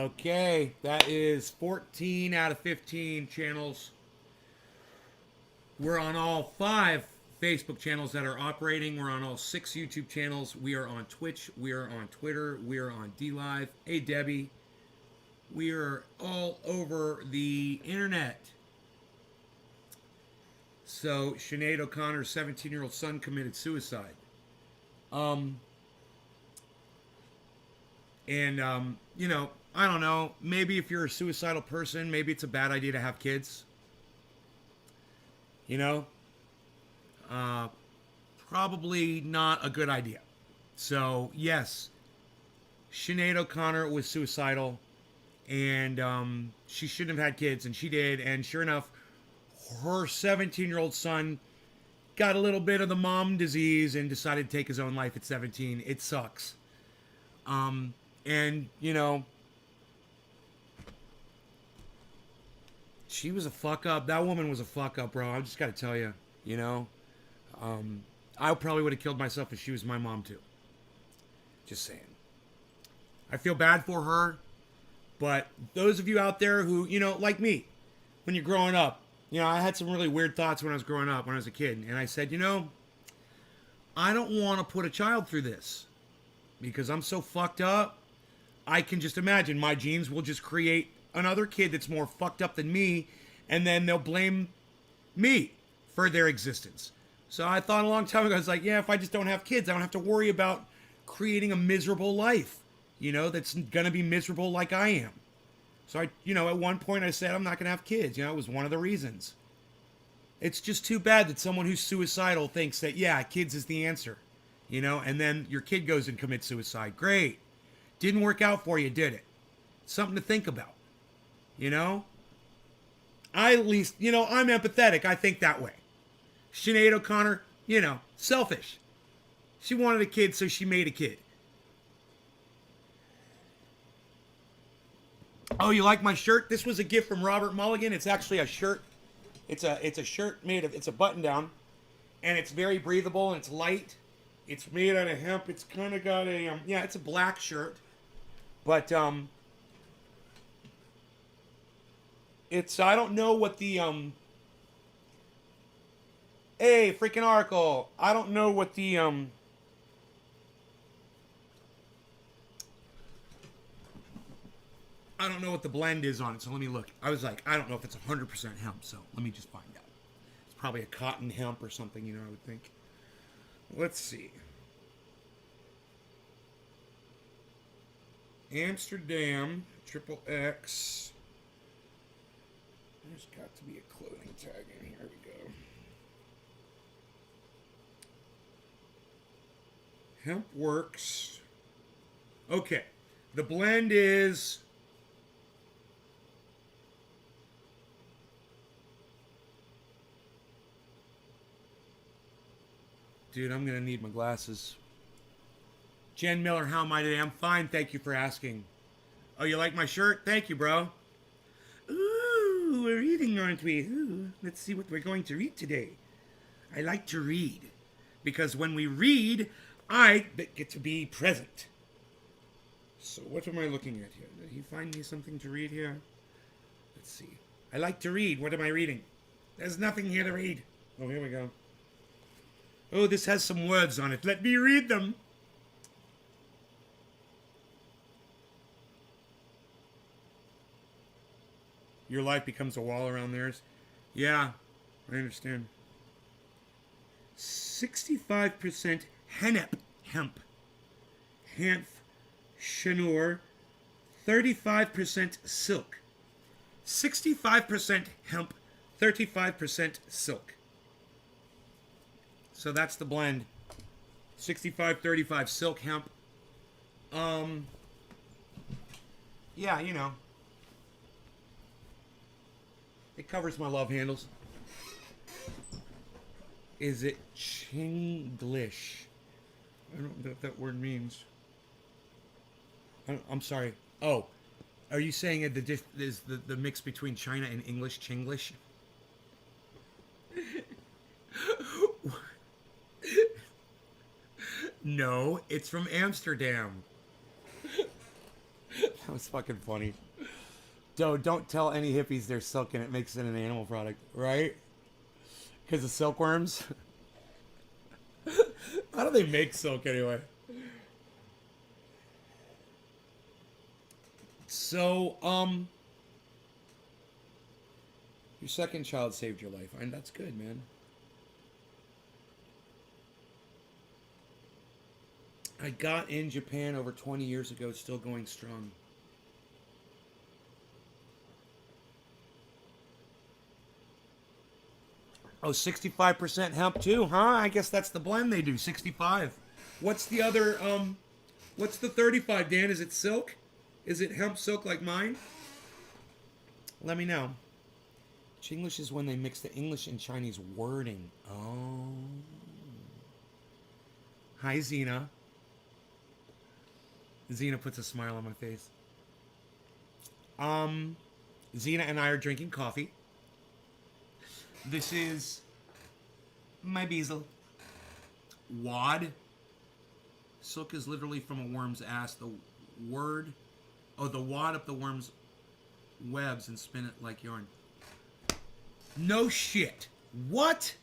Okay, that is 14 out of 15 channels. We're on all 5 Facebook channels that are operating. We're on all 6 YouTube channels. We are on Twitch. We are on Twitter. We are on DLive. Hey, Debbie. We are all over the internet. So, Sinead O'Connor's 17-year-old son committed suicide. You know, I don't know. Maybe if you're a suicidal person, maybe it's a bad idea to have kids. You know? Probably not a good idea. So, yes, Sinead O'Connor was suicidal, and she shouldn't have had kids, and she did. And sure enough, her 17-year-old son got a little bit of the mom disease and decided to take his own life at 17. It sucks. And, you know, she was a fuck up. That woman was a fuck up, bro. I just got to tell you, you know. I probably would have killed myself if she was my mom, too. Just saying. I feel bad for her. But those of you out there who, you know, like me, when you're growing up, you know, I had some really weird thoughts when I was growing up, when I was a kid. And I said, you know, I don't want to put a child through this. Because I'm so fucked up. I can just imagine my genes will just create another kid that's more fucked up than me. And then they'll blame me for their existence. So I thought a long time ago, I was like, yeah, if I just don't have kids, I don't have to worry about creating a miserable life, you know, that's going to be miserable like I am. So I, you know, at one point I said, I'm not going to have kids. You know, it was one of the reasons. It's just too bad that someone who's suicidal thinks that, yeah, kids is the answer, you know, and then your kid goes and commits suicide. Great. Didn't work out for you, did it? Something to think about, you know? I at least, you know, I'm empathetic. I think that way. Sinead O'Connor, you know, selfish. She wanted a kid, so she made a kid. Oh, you like my shirt? This was a gift from Robert Mulligan. It's actually a shirt. It's a shirt made of, it's a button down, and it's very breathable and it's light. It's made out of hemp. It's kind of got a yeah, it's a black shirt, but it's, I don't know what the hey, freaking Oracle. I don't know what the I don't know what the blend is on it, so let me look. I was like, I don't know if it's 100% hemp, so let me just find out. It's probably a cotton hemp or something, you know, I would think. Let's see. Amsterdam, triple X. There's got to be a clothing tag in here. We go. Hemp Works. Okay. The blend is dude, I'm going to need my glasses. Jen Miller, how am I today? I'm fine, thank you for asking. Oh, you like my shirt? Thank you, bro. Ooh, we're reading, aren't we? Ooh, let's see what we're going to read today. I like to read. Because when we read, I get to be present. So what am I looking at here? Did he find me something to read here? Let's see. I like to read. What am I reading? There's nothing here to read. Oh, here we go. Oh, this has some words on it. Let me read them. Your life becomes a wall around theirs. Yeah, I understand. 65% hennep, hemp. Hanf, chenur. 35% silk. 65% hemp, 35% silk. So that's the blend. 65-35 silk hemp. Yeah, you know. It covers my love handles. Is it Chinglish? I don't know what that word means. I'm sorry. Oh, are you saying that is the mix between China and English, Chinglish? No, it's from Amsterdam. That was fucking funny. Don't tell any hippies they're silk and it makes it an animal product, right? Because of silkworms. How do they make silk anyway? So, your second child saved your life. And that's good, man. I got in Japan over 20 years ago, still going strong. Oh, 65% hemp too, huh? I guess that's the blend they do, 65. What's the other, what's the 35, Dan? Is it silk? Is it hemp silk like mine? Let me know. Chinglish is when they mix the English and Chinese wording. Oh. Hi, Xena. Xena puts a smile on my face. Xena and I are drinking coffee. This is my bezel. Wad. Silk is literally from a worm's ass. The word... Oh, the wad up the worm's webs and spin it like yarn. No shit. What?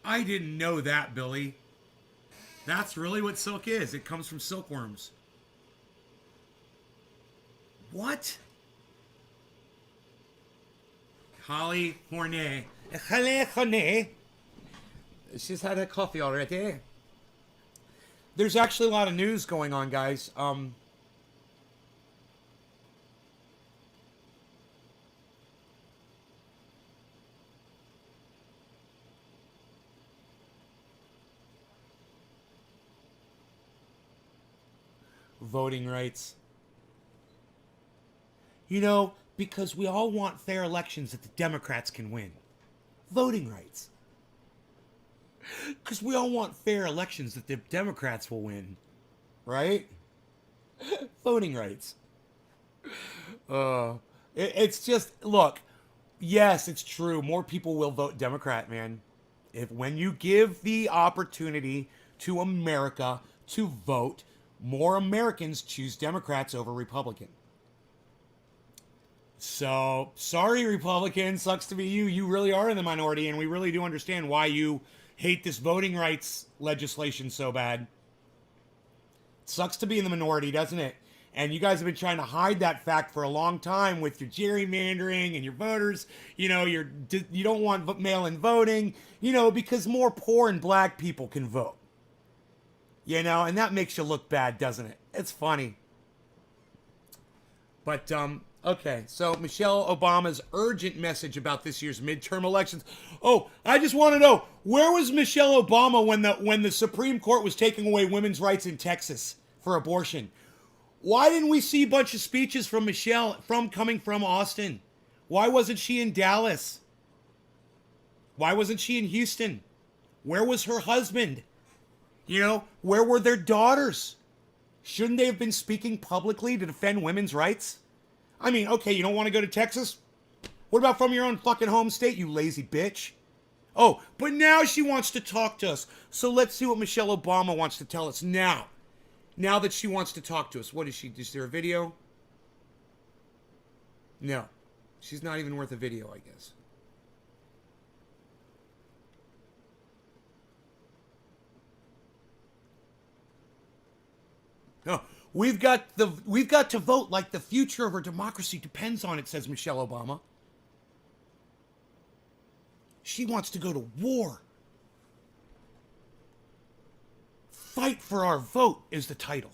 I didn't know that, Billy. That's really what silk is. It comes from silkworms. What? Holly Hornet. She's had a coffee already. There's actually a lot of news going on, guys. Voting rights. You know, because we all want fair elections that the Democrats can win. Voting rights. Because we all want fair elections that the Democrats will win. Right? Voting rights. It's just, look, yes, it's true. More people will vote Democrat, man. When you give the opportunity to America to vote, more Americans choose Democrats over Republican. So, sorry, Republicans. Sucks to be you. You really are in the minority, and we really do understand why you hate this voting rights legislation so bad. It sucks to be in the minority, doesn't it? And you guys have been trying to hide that fact for a long time with your gerrymandering and your voters. You know, you don't want mail-in voting, you know, because more poor and black people can vote. You know, and that makes you look bad, doesn't it? It's funny. But, okay, so Michelle Obama's urgent message about this year's midterm elections. Oh, I just want to know, where was Michelle Obama when the Supreme Court was taking away women's rights in Texas for abortion? Why didn't we see a bunch of speeches from Michelle coming from Austin? Why wasn't she in Dallas? Why wasn't she in Houston? Where was her husband? You know, where were their daughters? Shouldn't they have been speaking publicly to defend women's rights? I mean, okay, you don't want to go to Texas? What about from your own fucking home state, you lazy bitch? Oh, but now she wants to talk to us. So let's see what Michelle Obama wants to tell us now. Now that she wants to talk to us. What is she? Is there a video? No. She's not even worth a video, I guess. No. We've got to vote like the future of our democracy depends on it, says Michelle Obama. She wants to go to war. Fight for Our Vote is the title.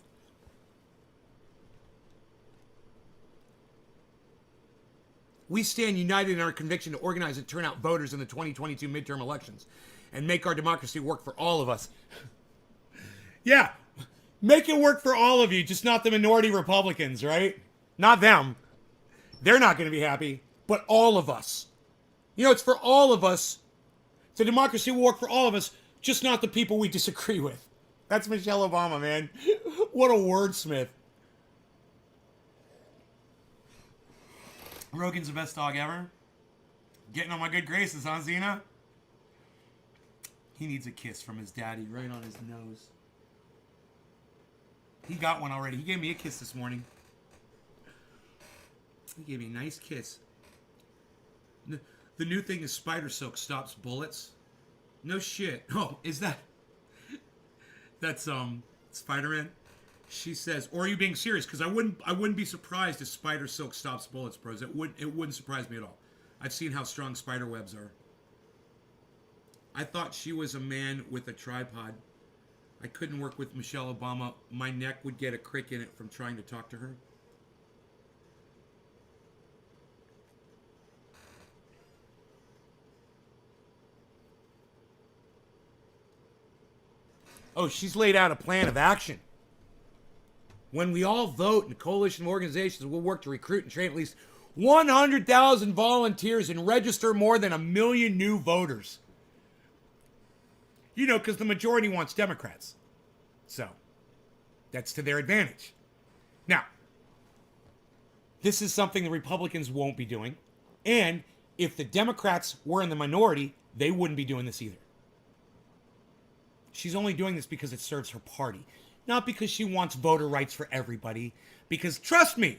We stand united in our conviction to organize and turn out voters in the 2022 midterm elections and make our democracy work for all of us. Yeah. Make it work for all of you, just not the minority Republicans, right? Not them. They're not going to be happy, but all of us. You know, it's for all of us. The democracy will work for all of us, just not the people we disagree with. That's Michelle Obama, man. What a wordsmith. Rogan's the best dog ever. Getting on my good graces, huh, Xena? He needs a kiss from his daddy right on his nose. He got one already. He gave me a kiss this morning. He gave me a nice kiss. The new thing is spider silk stops bullets. No shit. Oh, is that... That's, Spider-Man? She says, or are you being serious? Because I wouldn't be surprised if spider silk stops bullets, bros. It wouldn't surprise me at all. I've seen how strong spider webs are. I thought she was a man with a tripod. I couldn't work with Michelle Obama. My neck would get a crick in it from trying to talk to her. Oh, she's laid out a plan of action. When we all vote in a coalition of organizations, we'll work to recruit and train at least 100,000 volunteers and register more than 1 million new voters. You know, because the majority wants Democrats. So, that's to their advantage. Now, this is something the Republicans won't be doing. And if the Democrats were in the minority, they wouldn't be doing this either. She's only doing this because it serves her party. Not because she wants voter rights for everybody. Because, trust me,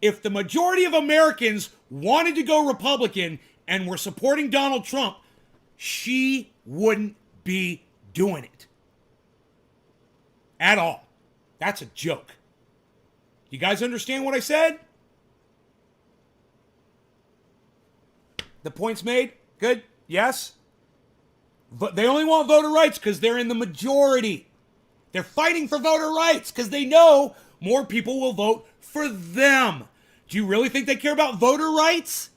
if the majority of Americans wanted to go Republican and were supporting Donald Trump, she wouldn't be doing it. At all. That's a joke. You guys understand what I said? The point's made? Good? Yes? But they only want voter rights because they're in the majority. They're fighting for voter rights because they know more people will vote for them. Do you really think they care about voter rights?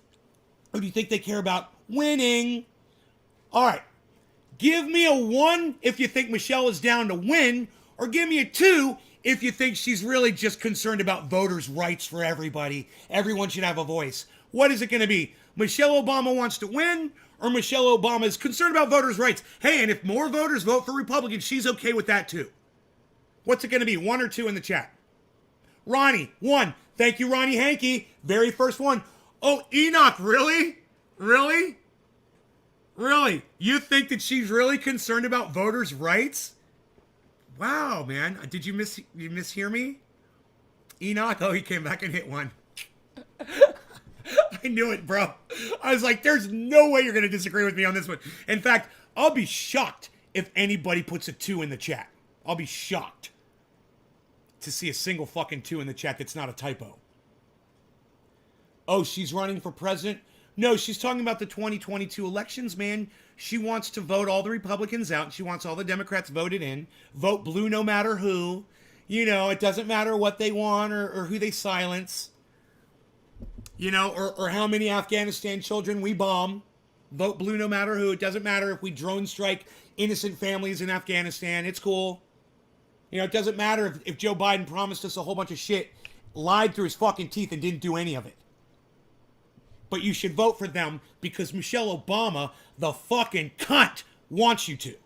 Or do you think they care about winning? All right. Give me a 1 if you think Michelle is down to win, or give me a 2 if you think she's really just concerned about voters' rights for everybody. Everyone should have a voice. What is it going to be? Michelle Obama wants to win, or Michelle Obama is concerned about voters' rights? Hey, and if more voters vote for Republicans, she's okay with that too. What's it going to be? 1 or 2 in the chat? Ronnie, 1. Thank you, Ronnie Hankey. Very first one. Oh, Enoch, really? Really? Really? You think that she's really concerned about voters' rights? Wow, man. Did you mishear me? Enoch? Oh, he came back and hit 1. I knew it, bro. I was like, there's no way you're going to disagree with me on this one. In fact, I'll be shocked if anybody puts a 2 in the chat. I'll be shocked to see a single fucking 2 in the chat that's not a typo. Oh, she's running for president? No, she's talking about the 2022 elections, man. She wants to vote all the Republicans out. She wants all the Democrats voted in. Vote blue no matter who. You know, it doesn't matter what they want or who they silence. You know, or how many Afghanistan children we bomb. Vote blue no matter who. It doesn't matter if we drone strike innocent families in Afghanistan. It's cool. You know, it doesn't matter if Joe Biden promised us a whole bunch of shit, lied through his fucking teeth and didn't do any of it. But you should vote for them because Michelle Obama, the fucking cunt, wants you to. Does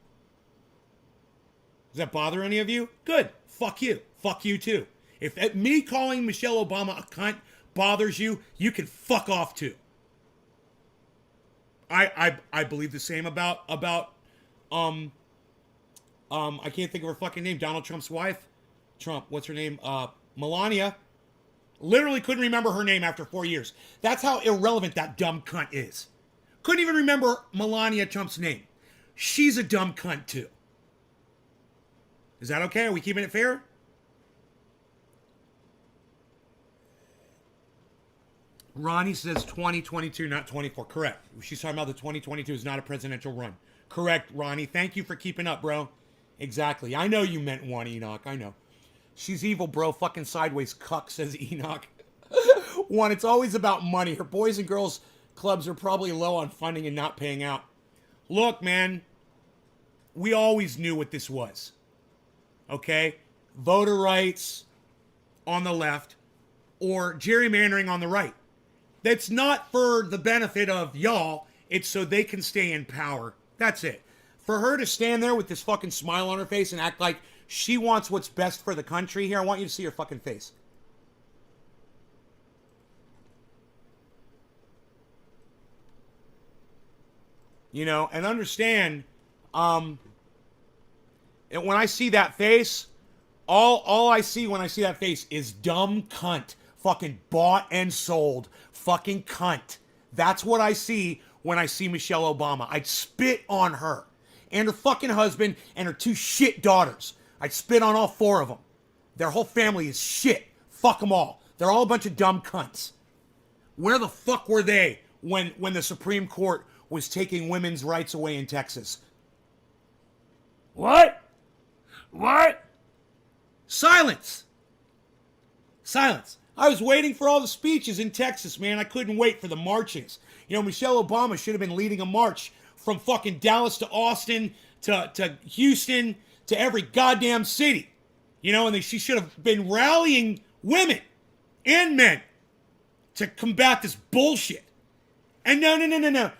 that bother any of you? Good. Fuck you. Fuck you too. If me calling Michelle Obama a cunt bothers you, you can fuck off too. I believe the same about I can't think of her fucking name. Donald Trump's wife. What's her name? Melania. Literally couldn't remember her name after 4 years. That's how irrelevant that dumb cunt is. Couldn't even remember Melania Trump's name. She's a dumb cunt too. Is that okay? Are we keeping it fair? Ronnie says 2022, not 24. Correct. She's talking about the 2022 is not a presidential run. Correct, Ronnie. Thank you for keeping up, bro. Exactly. I know you meant 1, Enoch. I know. She's evil, bro. Fucking sideways cuck, says Enoch. 1, it's always about money. Her boys and girls clubs are probably low on funding and not paying out. Look, man. We always knew what this was. Okay? Voter rights on the left or gerrymandering on the right. That's not for the benefit of y'all. It's so they can stay in power. That's it. For her to stand there with this fucking smile on her face and act like she wants what's best for the country. Here, I want you to see her fucking face. You know, and understand, And when I see that face, all I see when I see that face is dumb cunt. Fucking bought and sold. Fucking cunt. That's what I see when I see Michelle Obama. I'd spit on her. And her fucking husband and her 2 shit daughters. I'd spit on all 4 of them. Their whole family is shit. Fuck them all. They're all a bunch of dumb cunts. Where the fuck were they when the Supreme Court was taking women's rights away in Texas? What? What? Silence. Silence. I was waiting for all the speeches in Texas, man. I couldn't wait for the marchings. You know, Michelle Obama should have been leading a march from fucking Dallas to Austin to Houston to every goddamn city. You know, and she should have been rallying women and men to combat this bullshit. And no.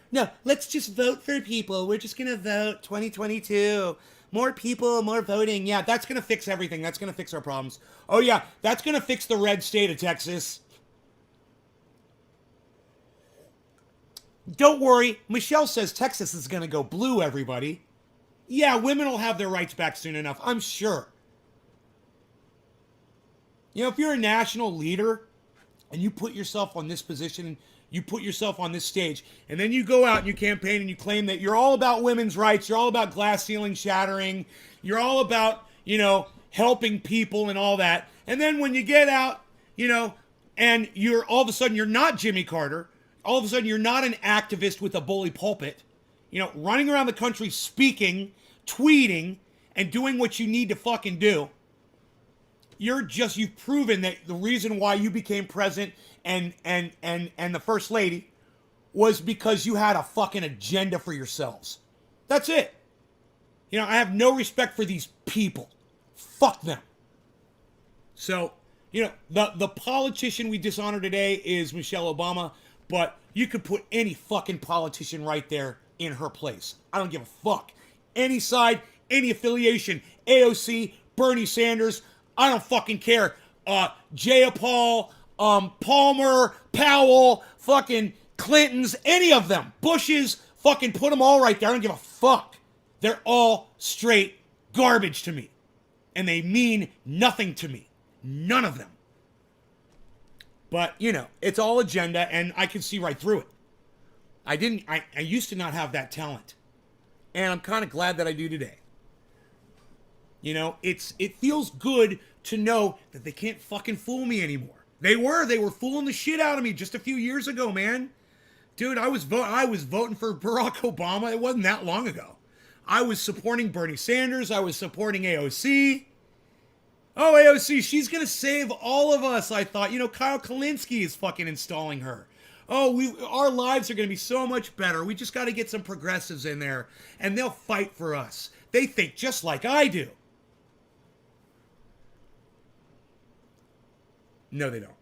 Let's just vote for people. We're just going to vote 2022. More people, more voting. Yeah, that's going to fix everything. That's going to fix our problems. Oh, yeah, that's going to fix the red state of Texas. Don't worry. Michelle says Texas is going to go blue, everybody. Yeah, women will have their rights back soon enough, I'm sure. You know, if you're a national leader and you put yourself on this position, you put yourself on this stage, and then you go out and you campaign and you claim that you're all about women's rights, you're all about glass ceiling shattering, you're all about, you know, helping people and all that. And then when you get out, you know, and you're all of a sudden you're not Jimmy Carter, all of a sudden you're not an activist with a bully pulpit, you know, running around the country speaking, tweeting, and doing what you need to fucking do. You've proven that the reason why you became president and the first lady was because you had a fucking agenda for yourselves. That's it. You know, I have no respect for these people. Fuck them. So, you know, the politician we dishonor today is Michelle Obama, but you could put any fucking politician right there in her place. I don't give a fuck. Any side, any affiliation, AOC, Bernie Sanders, I don't fucking care. Jayapal, Palmer, Powell, fucking Clintons, any of them. Bushes, fucking put them all right there. I don't give a fuck. They're all straight garbage to me. And they mean nothing to me. None of them. But, you know, it's all agenda, and I can see right through it. I used to not have that talent. And I'm kind of glad that I do today. You know, it feels good to know that they can't fucking fool me anymore. They were fooling the shit out of me just a few years ago, man. Dude, I was voting for Barack Obama. It wasn't that long ago. I was supporting Bernie Sanders. I was supporting AOC. Oh, AOC, she's going to save all of us, I thought. You know, Kyle Kalinske is fucking installing her. Oh, our lives are going to be so much better. We just got to get some progressives in there, and they'll fight for us. They think just like I do. No, they don't.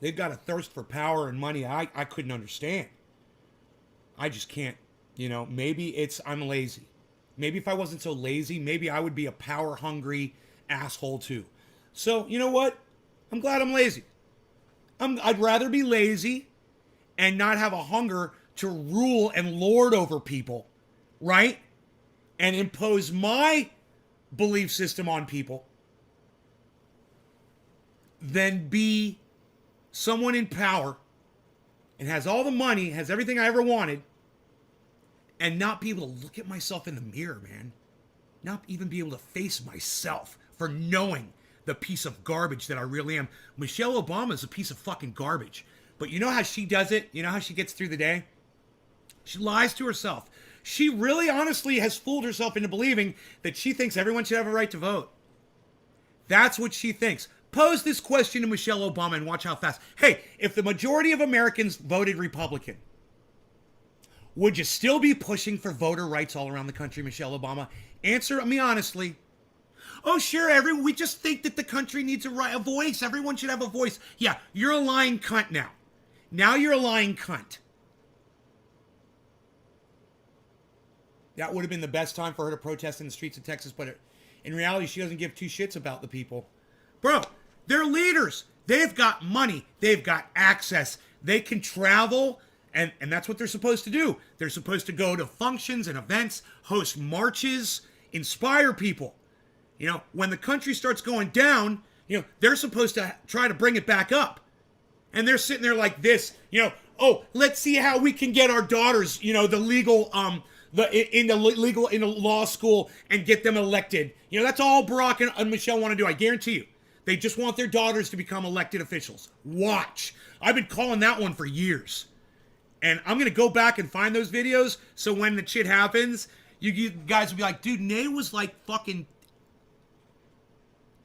They've got a thirst for power and money I couldn't understand. I just can't, you know, maybe I'm lazy. Maybe if I wasn't so lazy, maybe I would be a power-hungry asshole too. So, you know what? I'm glad I'm lazy. I'd rather be lazy and not have a hunger to rule and lord over people, right? And impose my belief system on people than be someone in power and has all the money, has everything I ever wanted, and not be able to look at myself in the mirror, man. Not even be able to face myself for knowing the piece of garbage that I really am. Michelle Obama is a piece of fucking garbage. But you know how she does it? You know how she gets through the day? She lies to herself. She really honestly has fooled herself into believing that she thinks everyone should have a right to vote. That's what she thinks. Pose this question to Michelle Obama and watch how fast. Hey, if the majority of Americans voted Republican, would you still be pushing for voter rights all around the country, Michelle Obama? Answer me honestly. Oh, sure, we just think that the country needs a voice. Everyone should have a voice. Yeah, you're a lying cunt now. Now you're a lying cunt. That would have been the best time for her to protest in the streets of Texas, but in reality, she doesn't give two shits about the people. Bro, they're leaders. They've got money. They've got access. They can travel And that's what they're supposed to do. They're supposed to go to functions and events, host marches, inspire people. When the country starts going down, they're supposed to try to bring it back up. And they're sitting there like this, oh, let's see how we can get our daughters, the legal, in the law school and get them elected. That's all Barack and Michelle want to do. I guarantee you. They just want their daughters to become elected officials. Watch. I've been calling that one for years. And I'm going to go back and find those videos so when the shit happens, you guys will be like, dude, Nate was like fucking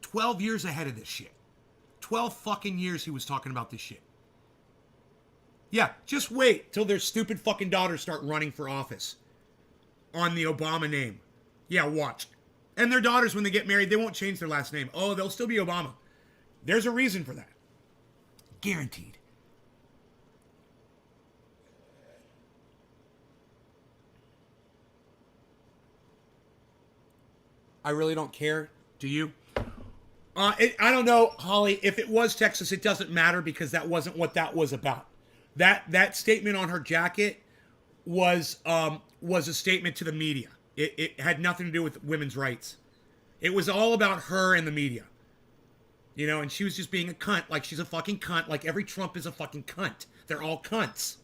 12 years ahead of this shit. 12 fucking years he was talking about this shit. Yeah, just wait till their stupid fucking daughters start running for office on the Obama name. Yeah, watch. And their daughters, when they get married, they won't change their last name. Oh, they'll still be Obama. There's a reason for that. Guaranteed. I really don't care. Do you? I don't know, Holly. If it was Texas, it doesn't matter because that wasn't what that was about. That statement on her jacket was a statement to the media. It had nothing to do with women's rights. It was all about her and the media. And she was just being a cunt, like she's a fucking cunt, like every Trump is a fucking cunt. They're all cunts.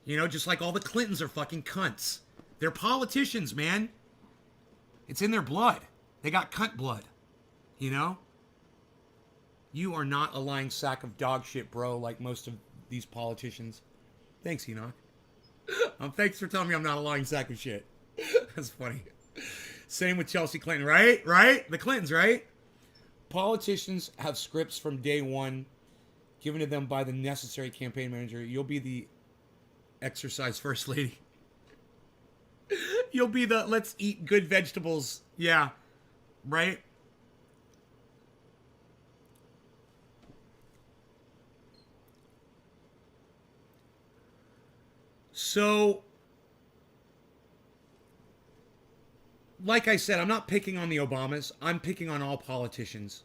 Just like all the Clintons are fucking cunts. They're politicians, man. It's in their blood. They got cunt blood. You are not a lying sack of dog shit, bro, like most of these politicians. Thanks, Enoch. Thanks for telling me I'm not a lying sack of shit. That's funny. Same with Chelsea Clinton, right? Right? The Clintons, right? Politicians have scripts from day one given to them by the necessary campaign manager. You'll be the exercise first lady. You'll be the let's eat good vegetables. Yeah. Right? So, like I said, I'm not picking on the Obamas. I'm picking on all politicians.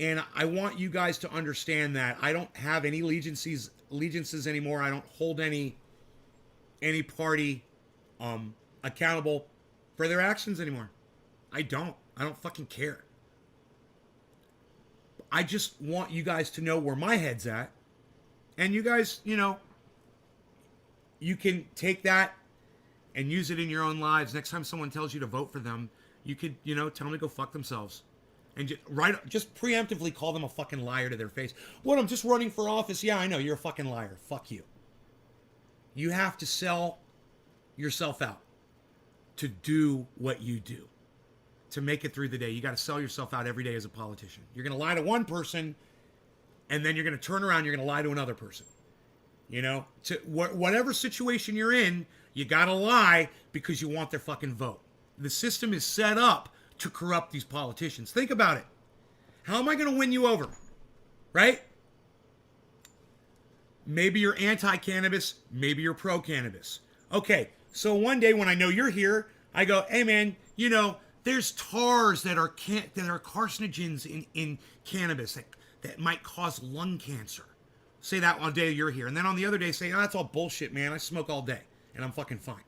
And I want you guys to understand that I don't have any allegiances anymore. I don't hold any party accountable for their actions anymore. I don't fucking care. I just want you guys to know where my head's at. And you guys, you can take that and use it in your own lives. Next time someone tells you to vote for them, you could, tell them to go fuck themselves. And just preemptively call them a fucking liar to their face. What, I'm just running for office? Yeah, I know, you're a fucking liar. Fuck you. You have to sell yourself out to do what you do. To make it through the day. You got to sell yourself out every day as a politician. You're going to lie to one person, and then you're going to turn around, you're going to lie to another person. To whatever situation you're in, you got to lie because you want their fucking vote. The system is set up to corrupt these politicians. Think about it. How am I going to win you over? Right? Maybe you're anti-cannabis, maybe you're pro-cannabis. Okay, so one day when I know you're here, I go, hey man, there's tars that are carcinogens in cannabis that might cause lung cancer. Say that one day you're here. And then on the other day say, oh, that's all bullshit, man. I smoke all day and I'm fucking fine.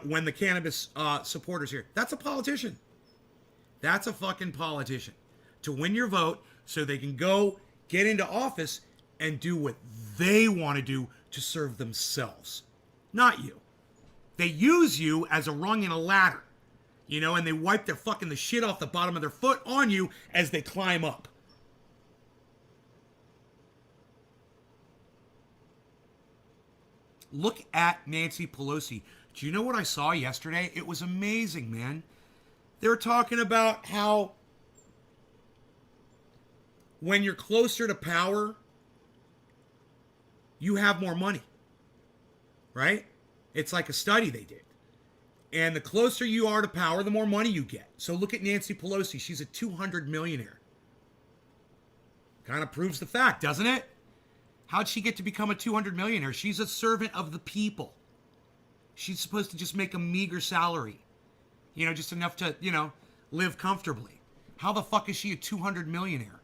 When the cannabis supporters here, that's a politician. That's a fucking politician. To win your vote so they can go get into office and do what they want to do to serve themselves. Not you. They use you as a rung in a ladder. And they wipe the shit off the bottom of their foot on you as they climb up. Look at Nancy Pelosi. Do you know what I saw yesterday? It was amazing, man. They were talking about how when you're closer to power, you have more money. Right? It's like a study they did. And the closer you are to power, the more money you get. So look at Nancy Pelosi. She's a 200 millionaire. Kind of proves the fact, doesn't it? How'd she get to become a 200 millionaire? She's a servant of the people. She's supposed to just make a meager salary. Just enough to, live comfortably. How the fuck is she a 200 millionaire?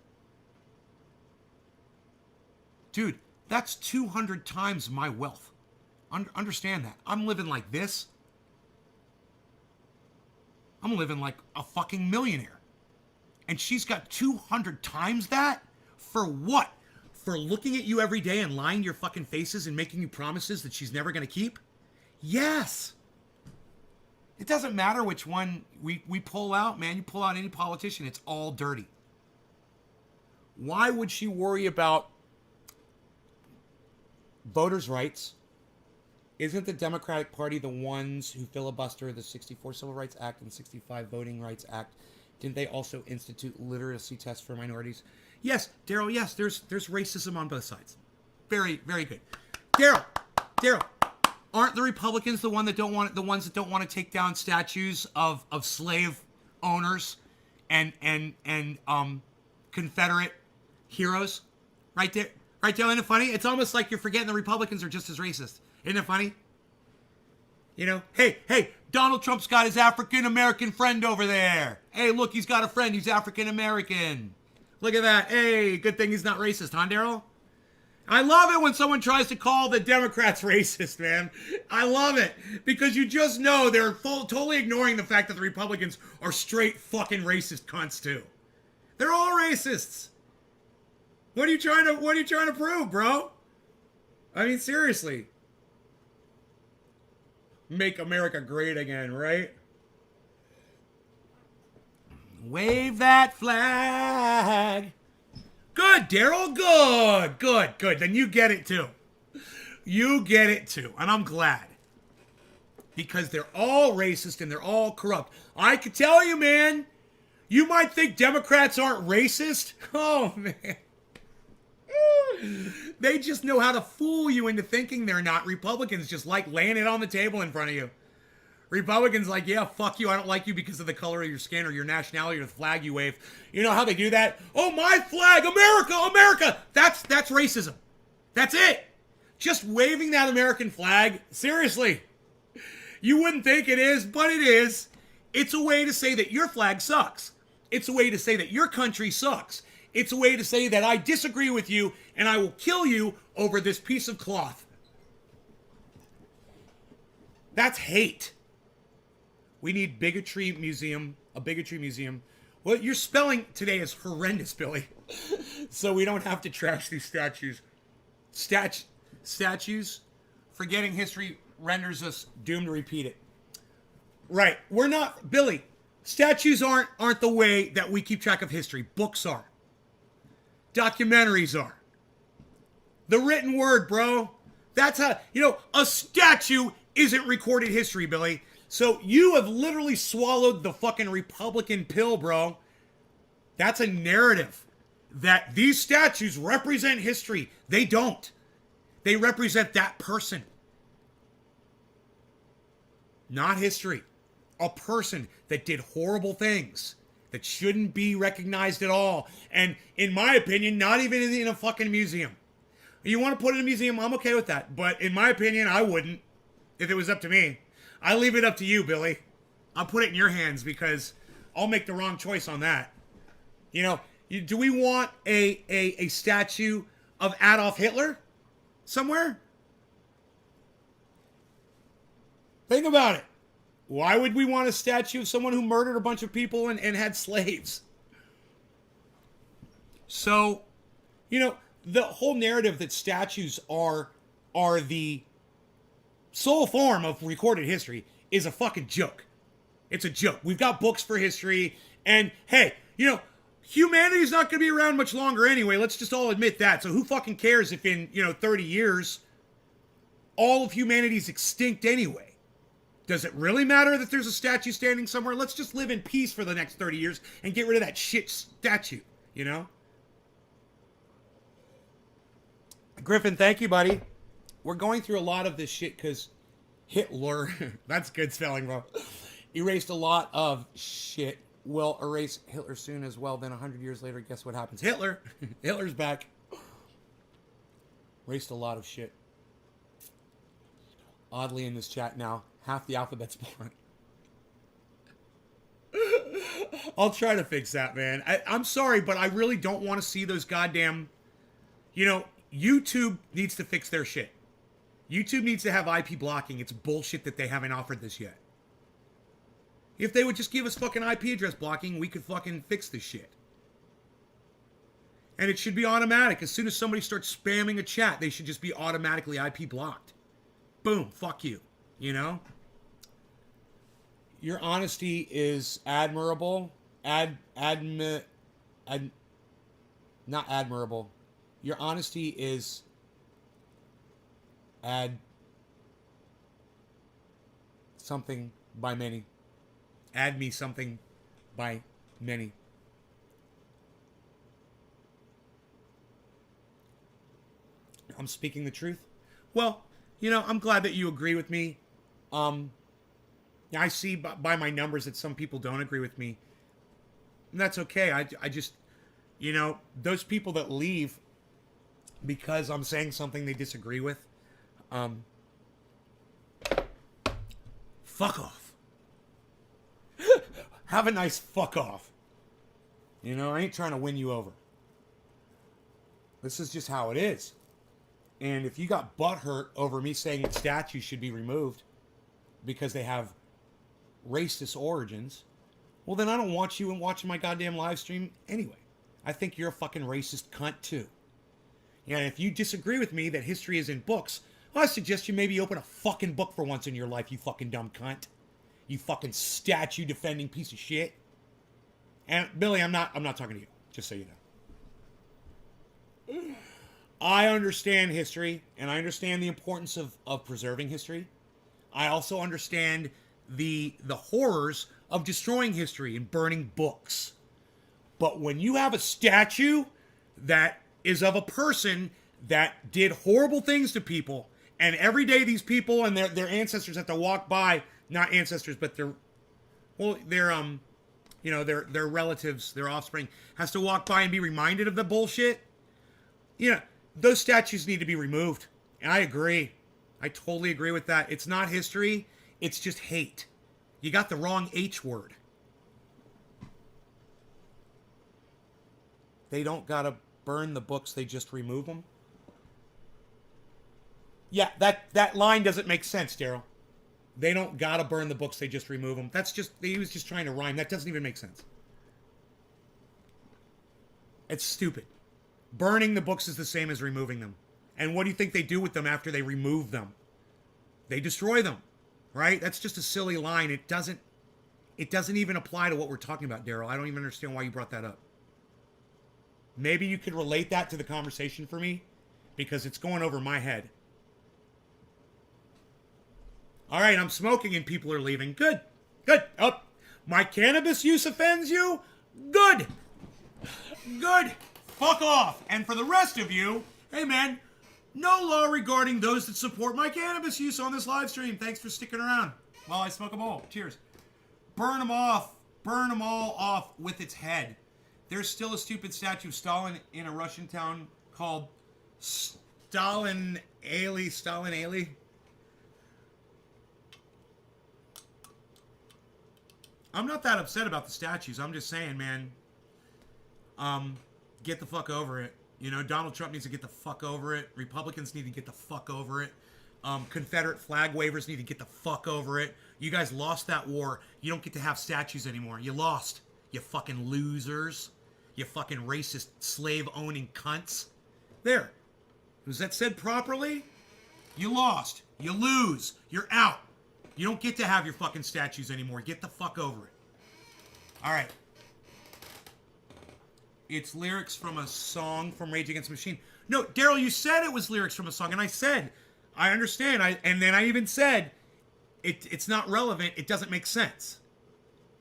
Dude, That's 200 times my wealth. Understand that. I'm living like this. I'm living like a fucking millionaire. And she's got 200 times that? For what? For looking at you every day and lying to your fucking faces and making you promises that she's never going to keep? Yes. It doesn't matter which one we pull out, man. You pull out any politician, it's all dirty. Why would she worry about voters' rights? Isn't the Democratic Party the ones who filibuster the 64 Civil Rights Act and 65 Voting Rights Act? Didn't they also institute literacy tests for minorities? Yes, Daryl, yes, there's racism on both sides. Very, very good. Daryl, aren't the Republicans the ones that don't want to take down statues of slave owners and Confederate heroes? Right there. Right there, isn't it funny? It's almost like you're forgetting the Republicans are just as racist. Isn't it funny? You know, hey, Donald Trump's got his African-American friend over there. Hey, look, he's got a friend. He's African-American. Look at that. Hey, good thing he's not racist, huh, Daryl? I love it when someone tries to call the Democrats racist, man. I love it. Because you just know they're totally ignoring the fact that the Republicans are straight fucking racist cunts, too. They're all racists. What are you trying to prove, bro? I mean, seriously. Make America great again, right? Wave that flag. Good, Daryl. Good. Then you get it too. You get it too. And I'm glad. Because they're all racist and they're all corrupt. I can tell you, man. You might think Democrats aren't racist. Oh, man. They just know how to fool you into thinking they're not. Republicans just like laying it on the table in front of you. Republicans like, yeah, fuck you. I don't like you because of the color of your skin or your nationality or the flag you wave. You know how they do that? Oh, my flag, America. That's racism. That's it. Just waving that American flag. Seriously. You wouldn't think it is, but it is. It's a way to say that your flag sucks. It's a way to say that your country sucks. It's a way to say that I disagree with you and I will kill you over this piece of cloth. That's hate. We need a bigotry museum. Well, your spelling today is horrendous, Billy. So we don't have to trash these statues. Statues, forgetting history renders us doomed to repeat it. Right. We're not, Billy, statues aren't the way that we keep track of history. Books are. Documentaries are. The written word, bro. That's how, a statue isn't recorded history, Billy. So you have literally swallowed the fucking Republican pill, bro. That's a narrative that these statues represent history. They don't. They represent that person. Not history. A person that did horrible things that shouldn't be recognized at all. And in my opinion, not even in a fucking museum. You want to put it in a museum, I'm okay with that. But in my opinion, I wouldn't if it was up to me. I leave it up to you, Billy. I'll put it in your hands because I'll make the wrong choice on that. Do we want a statue of Adolf Hitler somewhere? Think about it. Why would we want a statue of someone who murdered a bunch of people and had slaves? So, the whole narrative that statues are the sole form of recorded history is a fucking joke. It's a joke. We've got books for history, and hey, humanity's not going to be around much longer anyway. Let's just all admit that. So who fucking cares if in, 30 years, all of humanity's extinct anyway? Does it really matter that there's a statue standing somewhere? Let's just live in peace for the next 30 years and get rid of that shit statue, Griffin, thank you, buddy. We're going through a lot of this shit because Hitler, that's good spelling, bro, erased a lot of shit. We'll erase Hitler soon as well. Then 100 years later, guess what happens? Hitler's back. Erased a lot of shit. Oddly, in this chat now, half the alphabet's born. I'll try to fix that, man. I'm sorry, but I really don't want to see those goddamn, YouTube needs to fix their shit. YouTube needs to have IP blocking. It's bullshit that they haven't offered this yet. If they would just give us fucking IP address blocking, we could fucking fix this shit. And it should be automatic. As soon as somebody starts spamming a chat, they should just be automatically IP blocked. Boom, fuck you. You know? Your honesty is admirable. Not admirable. Your honesty is something by many. Add me something by many. I'm speaking the truth. Well, you know, I'm glad that you agree with me. I see by my numbers that some people don't agree with me. And that's okay. I just, you know, those people that leave because I'm saying something they disagree with, fuck off. Have a nice fuck off. You know, I ain't trying to win you over. This is just how it is. And if you got butthurt over me saying that statues should be removed because they have racist origins, well, then I don't want you watching my goddamn live stream anyway. I think you're a fucking racist cunt too. And if you disagree with me that history is in books, I suggest you maybe open a fucking book for once in your life, you fucking dumb cunt. You fucking statue defending piece of shit. And Billy, I'm not talking to you, just so you know. I understand history, and I understand the importance of preserving history. I also understand the horrors of destroying history and burning books. But when you have a statue that is of a person that did horrible things to people, and every day these people and their ancestors have to walk by, not ancestors, but their relatives, their offspring, has to walk by and be reminded of the bullshit. You know, those statues need to be removed. And I agree. I totally agree with that. It's not history. It's just hate. You got the wrong H word. They don't gotta burn the books. They just remove them. Yeah, that line doesn't make sense, Daryl. They don't gotta burn the books. They just remove them. He was just trying to rhyme. That doesn't even make sense. It's stupid. Burning the books is the same as removing them. And what do you think they do with them after they remove them? They destroy them, right? That's just a silly line. It doesn't even apply to what we're talking about, Daryl. I don't even understand why you brought that up. Maybe you could relate that to the conversation for me, because it's going over my head. All right, I'm smoking and people are leaving. Good. Good. Oh, my cannabis use offends you? Good. Good. Fuck off. And for the rest of you, hey man, no law regarding those that support my cannabis use on this live stream. Thanks for sticking around while I smoke them all. Cheers. Burn them off. Burn them all off with its head. There's still a stupid statue of Stalin in a Russian town called Stalin Ailey. I'm not that upset about the statues. I'm just saying, man, get the fuck over it. You know, Donald Trump needs to get the fuck over it. Republicans need to get the fuck over it. Confederate flag wavers need to get the fuck over it. You guys lost that war. You don't get to have statues anymore. You lost. You fucking losers. You fucking racist slave-owning cunts. There. Was that said properly? You lost. You lose. You're out. You don't get to have your fucking statues anymore. Get the fuck over it. All right. It's lyrics from a song from Rage Against the Machine. No, Daryl, you said it was lyrics from a song, and I said, I understand. And then I even said, it's not relevant. It doesn't make sense.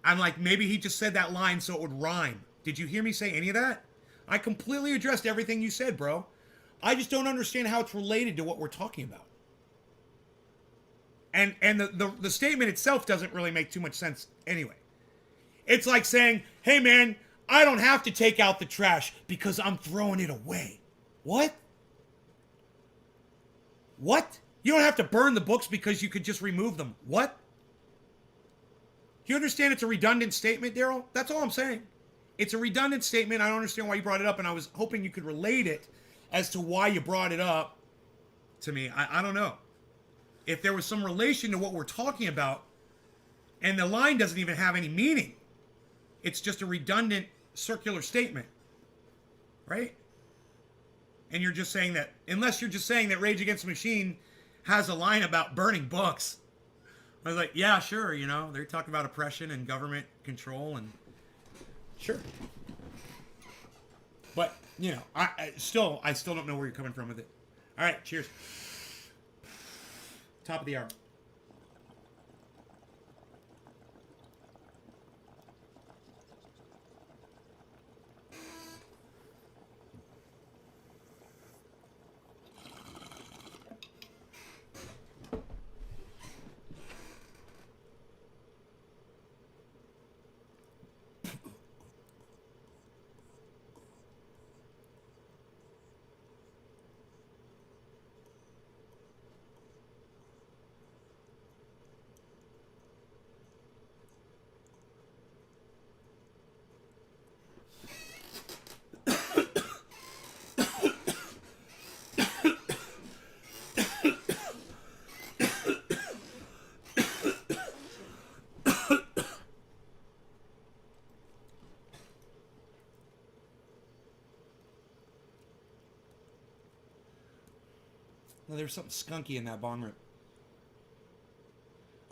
I'm like, maybe he just said that line so it would rhyme. Did you hear me say any of that? I completely addressed everything you said, bro. I just don't understand how it's related to what we're talking about. And the statement itself doesn't really make too much sense anyway. It's like saying, hey man, I don't have to take out the trash because I'm throwing it away. What? What? You don't have to burn the books because you could just remove them. What? Do you understand it's a redundant statement, Daryl? That's all I'm saying. It's a redundant statement. I don't understand why you brought it up, and I was hoping you could relate it as to why you brought it up to me. I don't know. If there was some relation to what we're talking about, and the line doesn't even have any meaning. It's just a redundant circular statement. Right? And you're just saying that, unless you're just saying that Rage Against the Machine has a line about burning books. I was like, yeah, sure, you know, they're talking about oppression and government control, and sure. But, you know, I still don't know where you're coming from with it. All right, cheers. Top of the hour. No, there's something skunky in that bong rip.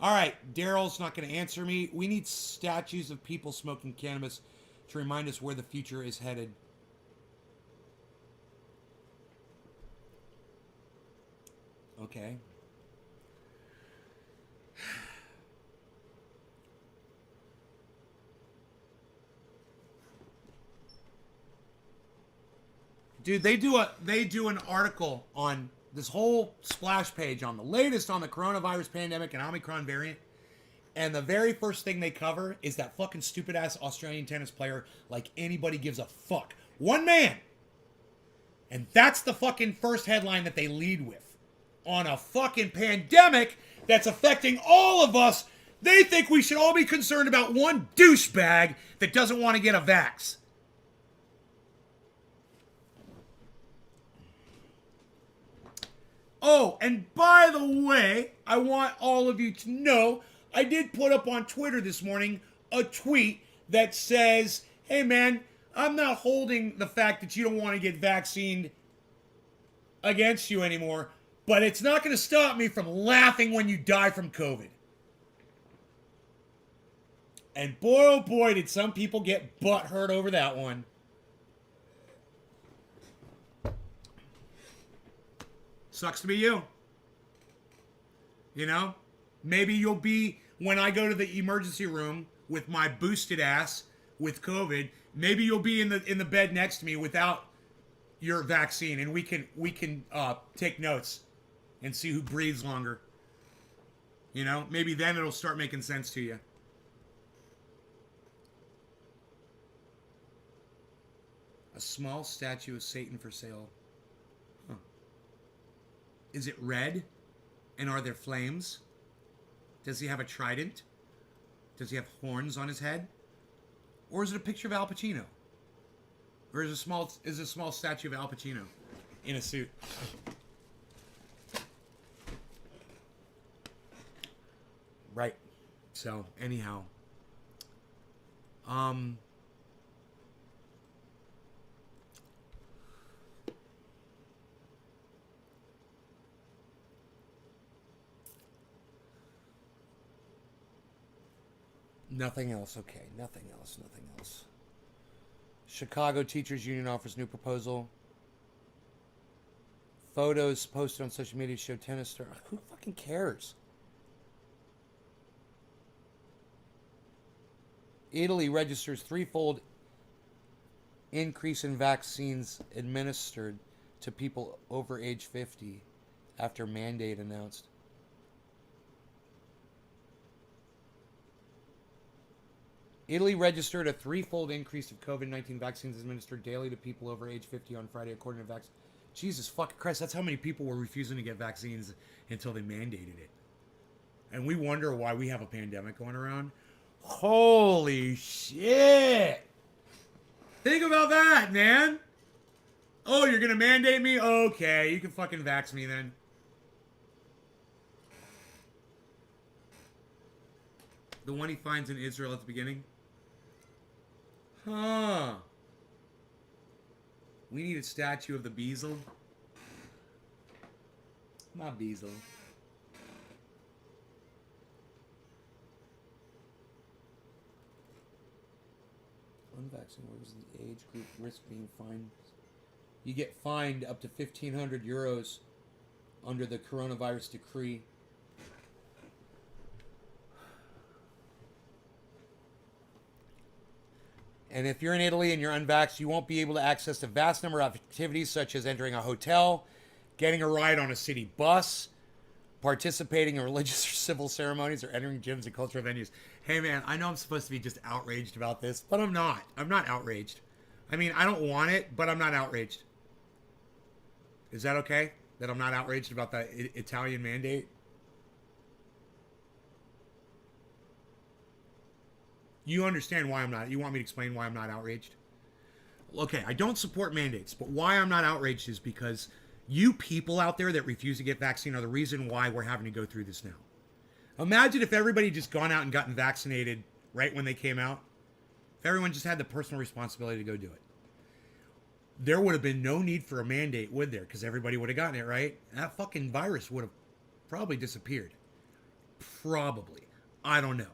All right, Daryl's not going to answer me. We need statues of people smoking cannabis to remind us where the future is headed. Okay. Dude, they do an article on this whole splash page on the latest on the coronavirus pandemic and Omicron variant. And the very first thing they cover is that fucking stupid ass Australian tennis player, like anybody gives a fuck. One man. And that's the fucking first headline that they lead with. On a fucking pandemic that's affecting all of us, they think we should all be concerned about one douchebag that doesn't want to get a vax. Oh, and by the way, I want all of you to know, I did put up on Twitter this morning a tweet that says, hey man, I'm not holding the fact that you don't want to get vaccinated against you anymore, but it's not going to stop me from laughing when you die from COVID. And boy, oh boy, did some people get butthurt over that one. Sucks to be you. You know? Maybe you'll be, when I go to the emergency room with my boosted ass with COVID, maybe you'll be in the bed next to me without your vaccine, and we can take notes and see who breathes longer. You know? Maybe then it'll start making sense to you. A small statue of Satan for sale. Huh. Is it red? And are there flames? Does he have a trident? Does he have horns on his head? Or is it a picture of Al Pacino? Or is it a small statue of Al Pacino in a suit? Right. So, anyhow. Nothing else. Okay, nothing else. Nothing else. Chicago Teachers Union offers new proposal. Photos posted on social media show tennis star. Who fucking cares? Italy registers threefold increase in vaccines administered to people over age 50 after mandate announced. Italy registered a threefold increase of COVID-19 vaccines administered daily to people over age 50 on Friday, according to Jesus fucking Christ, that's how many people were refusing to get vaccines until they mandated it. And we wonder why we have a pandemic going around. Holy shit! Think about that, man! Oh, you're gonna mandate me? Okay, you can fucking vax me then. The one he finds in Israel at the beginning? Huh. We need a statue of the Beazle. My Beazle. Unvaccinated workers in the age group risk being fined. You get fined up to 1,500 euros under the coronavirus decree. And if you're in Italy and you're unvaxxed, you won't be able to access a vast number of activities such as entering a hotel, getting a ride on a city bus, participating in religious or civil ceremonies, or entering gyms and cultural venues. Hey man, I know I'm supposed to be just outraged about this, but I'm not. I'm not outraged. I mean, I don't want it, but I'm not outraged. Is that okay? That I'm not outraged about that Italian mandate? You understand why I'm not. You want me to explain why I'm not outraged? Okay, I don't support mandates, but why I'm not outraged is because you people out there that refuse to get vaccinated are the reason why we're having to go through this now. Imagine if everybody just gone out and gotten vaccinated right when they came out. If everyone just had the personal responsibility to go do it. There would have been no need for a mandate, would there? Because everybody would have gotten it, right? That fucking virus would have probably disappeared. Probably. I don't know.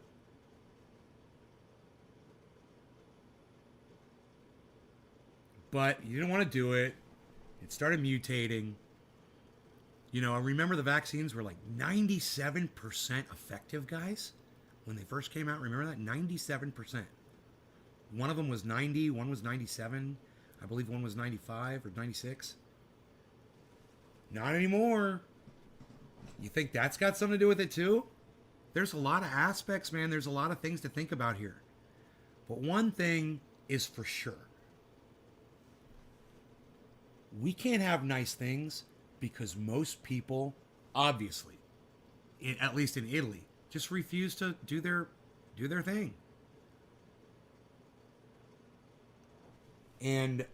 But you didn't want to do it. It started mutating. You know, I remember the vaccines were like 97% effective, guys. When they first came out, remember that? 97%. One of them was 90, one was 97. I believe one was 95 or 96. Not anymore. You think that's got something to do with it too? There's a lot of aspects, man. There's a lot of things to think about here. But one thing is for sure. We can't have nice things because most people, obviously, at least in Italy, just refuse to do their thing. And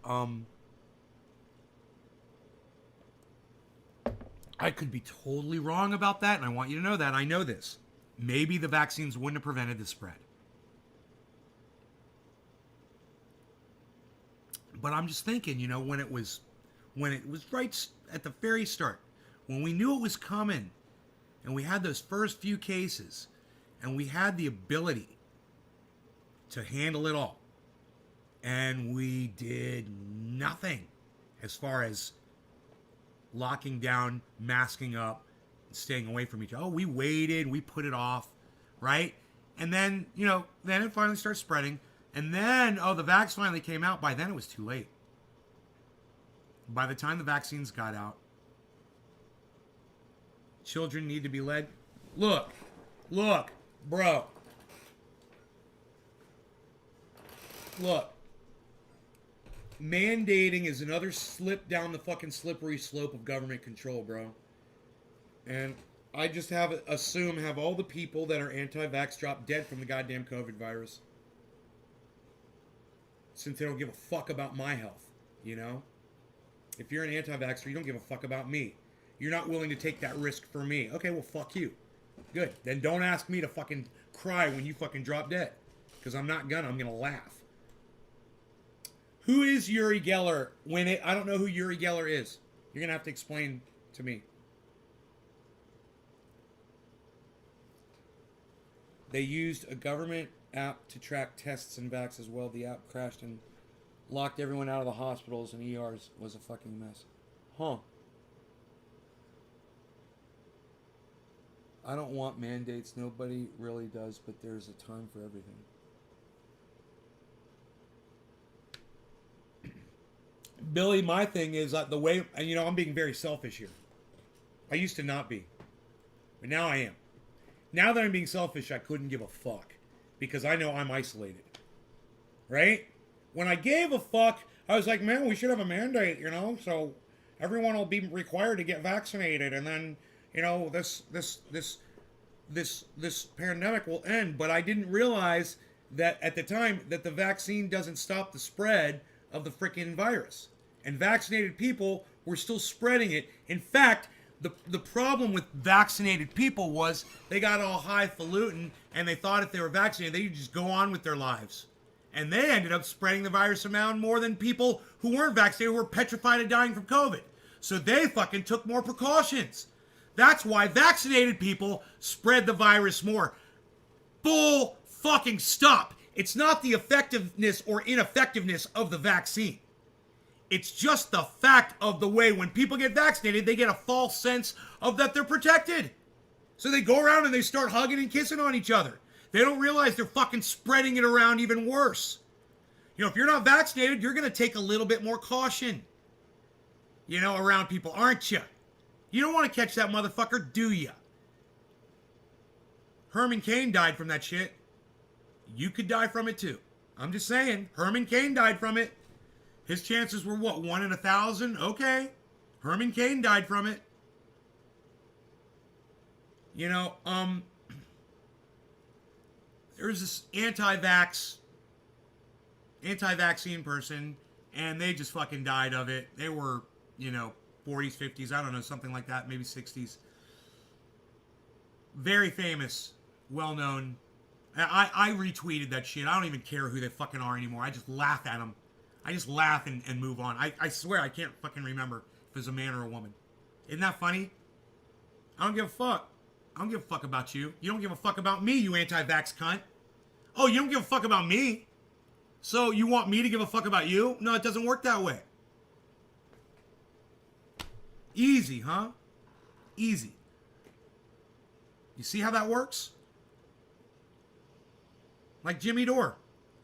I could be totally wrong about that, and I want you to know that. I know this. Maybe the vaccines wouldn't have prevented the spread. But I'm just thinking, you know, when it was right at the very start, when we knew it was coming, and we had those first few cases, and we had the ability to handle it all, and we did nothing as far as locking down, masking up, staying away from each other. Oh, we waited, we put it off, right? And then, you know, then it finally starts spreading. And then, the vax finally came out. By then, it was too late. By the time the vaccines got out, children need to be led. Look, bro. Look. Mandating is another slip down the fucking slippery slope of government control, bro. And I just have all the people that are anti-vax drop dead from the goddamn COVID virus. Since they don't give a fuck about my health, you know? If you're an anti-vaxxer, you don't give a fuck about me. You're not willing to take that risk for me. Okay, well, fuck you. Good. Then don't ask me to fucking cry when you fucking drop dead. Because I'm not gonna. I'm gonna laugh. Who is Uri Geller? I don't know who Uri Geller is. You're gonna have to explain to me. They used a government app to track tests and vax as well. The app crashed and locked everyone out of the hospitals and ERs. Was a fucking mess. Huh. I don't want mandates. Nobody really does, but there's a time for everything. Billy, my thing is the way, and you know, I'm being very selfish here. I used to not be, but now I am. Now that I'm being selfish, I couldn't give a fuck because I know I'm isolated. Right? When I gave a fuck, I was like, man, we should have a mandate, you know, so everyone will be required to get vaccinated, and then, you know, this pandemic will end. But I didn't realize that at the time that the vaccine doesn't stop the spread of the freaking virus. And vaccinated people were still spreading it. In fact, the problem with vaccinated people was they got all highfalutin and they thought if they were vaccinated, they could just go on with their lives. And they ended up spreading the virus around more than people who weren't vaccinated, who were petrified of dying from COVID. So they fucking took more precautions. That's why vaccinated people spread the virus more. Bull fucking stop. It's not the effectiveness or ineffectiveness of the vaccine. It's just the fact of the way when people get vaccinated, they get a false sense of that they're protected. So they go around and they start hugging and kissing on each other. They don't realize they're fucking spreading it around even worse. You know, if you're not vaccinated, you're going to take a little bit more caution, you know, around people, aren't you? You don't want to catch that motherfucker, do you? Herman Cain died from that shit. You could die from it too. I'm just saying, Herman Cain died from it. His chances were what, 1 in 1,000? Okay. Herman Cain died from it. You know, there's this anti-vaccine person, and they just fucking died of it. They were, you know, 40s, 50s, I don't know, something like that, maybe 60s. Very famous, well-known. I retweeted that shit. I don't even care who they fucking are anymore. I just laugh at them. I just laugh and move on. I swear I can't fucking remember if it's a man or a woman. Isn't that funny? I don't give a fuck. I don't give a fuck about you. You don't give a fuck about me, you anti-vax cunt. Oh, you don't give a fuck about me? So you want me to give a fuck about you? No, it doesn't work that way. Easy, huh? Easy. You see how that works? Like Jimmy Dore.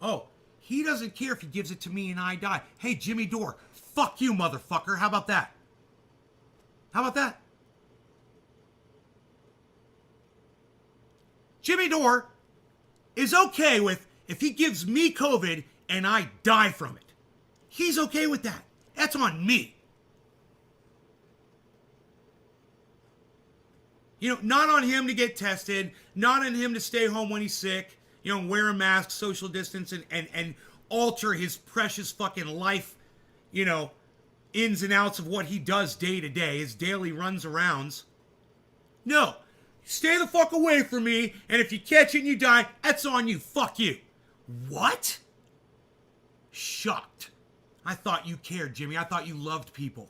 Oh, he doesn't care if he gives it to me and I die. Hey, Jimmy Dore, fuck you, motherfucker. How about that? How about that? Jimmy Dore is okay with if he gives me COVID and I die from it. He's okay with that. That's on me. You know, not on him to get tested, not on him to stay home when he's sick, you know, wear a mask, social distance, and alter his precious fucking life, you know, ins and outs of what he does day to day, his daily runs arounds. No. Stay the fuck away from me, and if you catch it and you die, that's on you. Fuck you. What? Shocked. I thought you cared, Jimmy. I thought you loved people.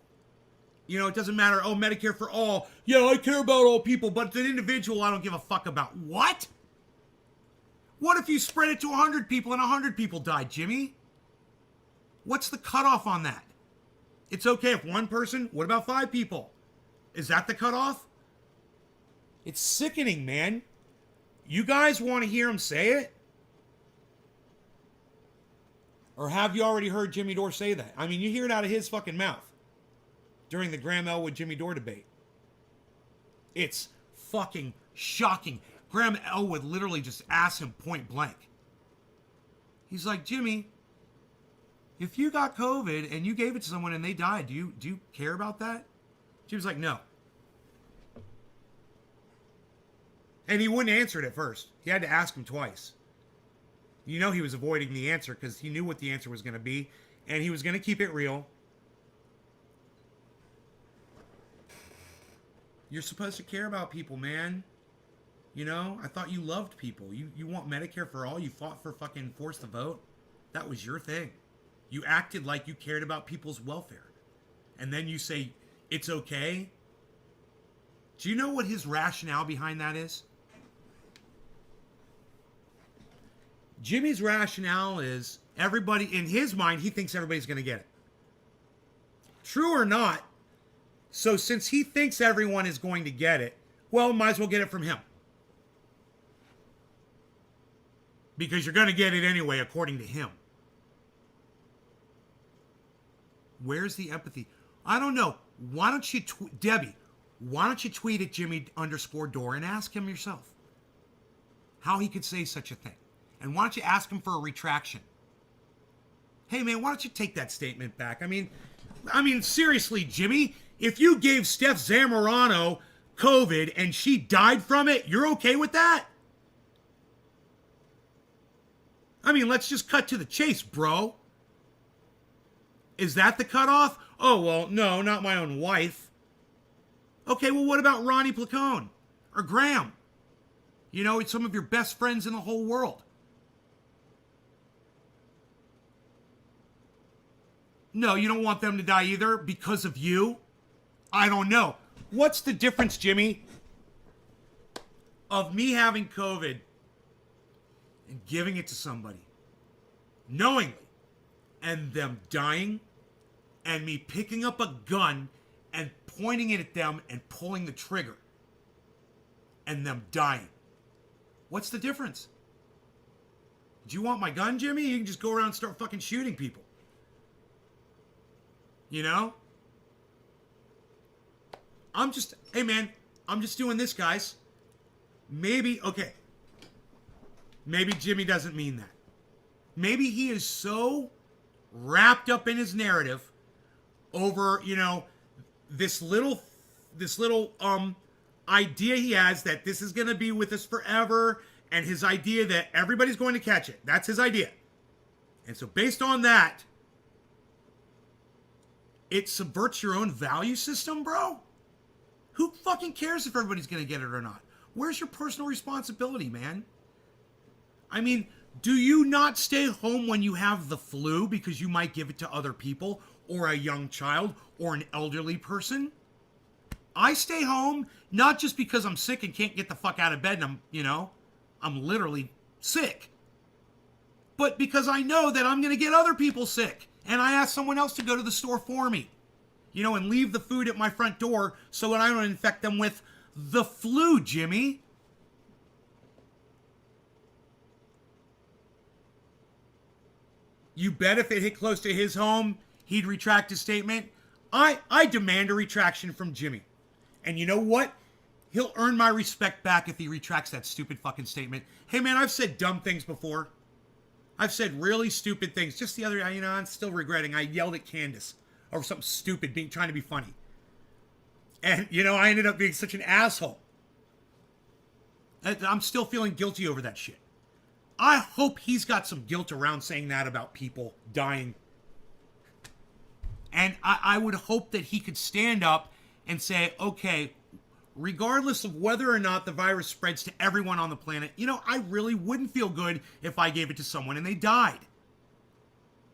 You know, it doesn't matter. Oh, Medicare for all. Yeah, I care about all people, but as an individual, I don't give a fuck about. What? What if you spread it to 100 people and 100 people died, Jimmy? What's the cutoff on that? It's okay if one person. What about 5 people? Is that the cutoff? It's sickening, man. You guys want to hear him say it? Or have you already heard Jimmy Dore say that? I mean, you hear it out of his fucking mouth during the Graham Elwood Jimmy Dore debate. It's fucking shocking. Graham Elwood literally just asked him point blank. He's like, Jimmy, if you got COVID and you gave it to someone and they died, do you care about that? Jimmy's like, no. And he wouldn't answer it at first. He had to ask him twice. You know he was avoiding the answer because he knew what the answer was going to be. And he was going to keep it real. You're supposed to care about people, man. You know, I thought you loved people. You want Medicare for all? You fought for fucking force the vote? That was your thing. You acted like you cared about people's welfare. And then you say, it's okay? Do you know what his rationale behind that is? Jimmy's rationale is everybody, in his mind, he thinks everybody's going to get it. True or not, so since he thinks everyone is going to get it, well, might as well get it from him. Because you're going to get it anyway, according to him. Where's the empathy? I don't know. Why don't you, Debbie, why don't you tweet at Jimmy_Dore and ask him yourself how he could say such a thing? And why don't you ask him for a retraction? Hey, man, why don't you take that statement back? I mean, seriously, Jimmy, if you gave Steph Zamorano COVID and she died from it, you're okay with that? I mean, let's just cut to the chase, bro. Is that the cutoff? Oh, well, no, not my own wife. Okay, well, what about Ronnie Placone? Or Graham? You know, it's some of your best friends in the whole world. No, you don't want them to die either because of you? I don't know. What's the difference, Jimmy, of me having COVID and giving it to somebody knowingly and them dying and me picking up a gun and pointing it at them and pulling the trigger and them dying? What's the difference? Do you want my gun, Jimmy? You can just go around and start fucking shooting people. You know? Hey man, I'm just doing this, guys. Maybe Jimmy doesn't mean that. Maybe he is so wrapped up in his narrative over, you know, this little idea he has that this is going to be with us forever, and his idea that everybody's going to catch it. That's his idea. And so based on that, it subverts your own value system, bro. Who fucking cares if everybody's going to get it or not? Where's your personal responsibility, man? I mean, do you not stay home when you have the flu because you might give it to other people or a young child or an elderly person? I stay home not just because I'm sick and can't get the fuck out of bed and I'm literally sick, but because I know that I'm going to get other people sick. And I ask someone else to go to the store for me, you know, and leave the food at my front door so that I don't infect them with the flu, Jimmy. You bet if it hit close to his home, he'd retract his statement. I demand a retraction from Jimmy. And you know what? He'll earn my respect back if he retracts that stupid fucking statement. Hey man, I've said dumb things before. I've said really stupid things. Just the other day, you know, I'm still regretting. I yelled at Candace over something stupid, trying to be funny. And, you know, I ended up being such an asshole. I'm still feeling guilty over that shit. I hope he's got some guilt around saying that about people dying. And I would hope that he could stand up and say, okay, regardless of whether or not the virus spreads to everyone on the planet, you know, I really wouldn't feel good if I gave it to someone and they died.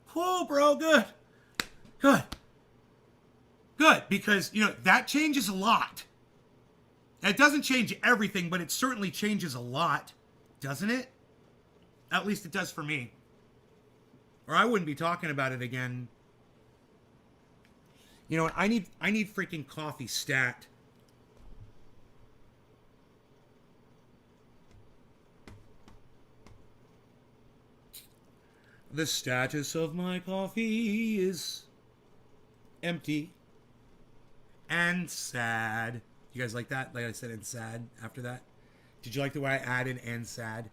Cool, bro, good. Good. Good, because, you know, that changes a lot. It doesn't change everything, but it certainly changes a lot, doesn't it? At least it does for me. Or I wouldn't be talking about it again. You know what? I need freaking coffee stat. The status of my coffee is empty and sad. You guys like that? Like I said, and sad after that? Did you like the way I added and sad?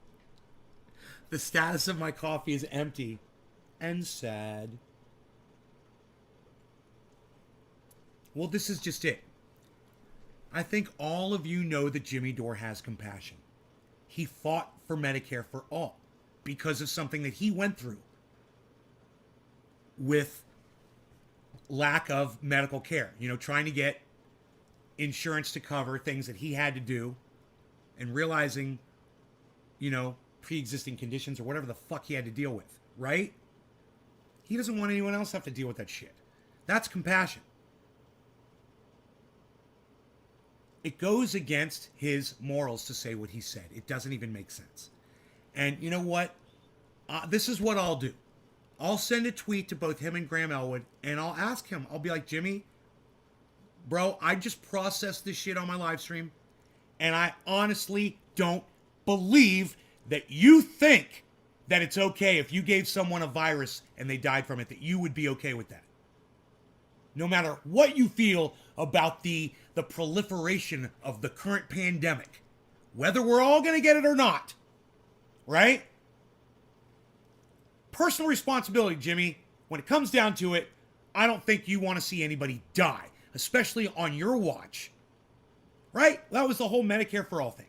The status of my coffee is empty and sad. Well, this is just it. I think all of you know that Jimmy Dore has compassion. He fought for Medicare for all because of something that he went through with lack of medical care. You know, trying to get insurance to cover things that he had to do and realizing, you know, pre-existing conditions or whatever the fuck he had to deal with, right? He doesn't want anyone else to have to deal with that shit. That's compassion. It goes against his morals to say what he said. It doesn't even make sense. And you know what? This is what I'll do. I'll send a tweet to both him and Graham Elwood, and I'll ask him. I'll be like, Jimmy, bro, I just processed this shit on my live stream, and I honestly don't believe that you think that it's okay if you gave someone a virus and they died from it, that you would be okay with that. No matter what you feel about the proliferation of the current pandemic, whether we're all going to get it or not, right? Personal responsibility, Jimmy. When it comes down to it, I don't think you want to see anybody die, especially on your watch. Right? That was the whole Medicare for all thing.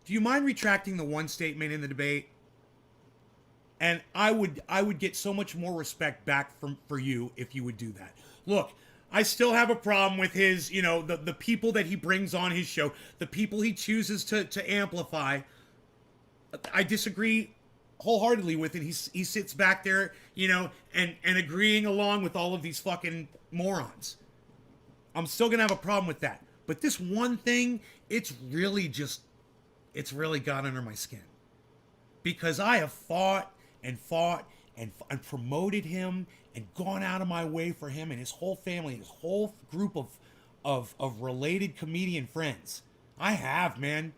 Do you mind retracting the one statement in the debate? And I would get so much more respect back for you if you would do that. Look, I still have a problem with his, the people that he brings on his show, the people he chooses to amplify. I disagree wholeheartedly with it. He sits back there, and agreeing along with all of these fucking morons. I'm still gonna have a problem with that. But this one thing, it's really got under my skin. Because I have fought and promoted him and gone out of my way for him and his whole family, his whole group of related comedian friends. I have, man.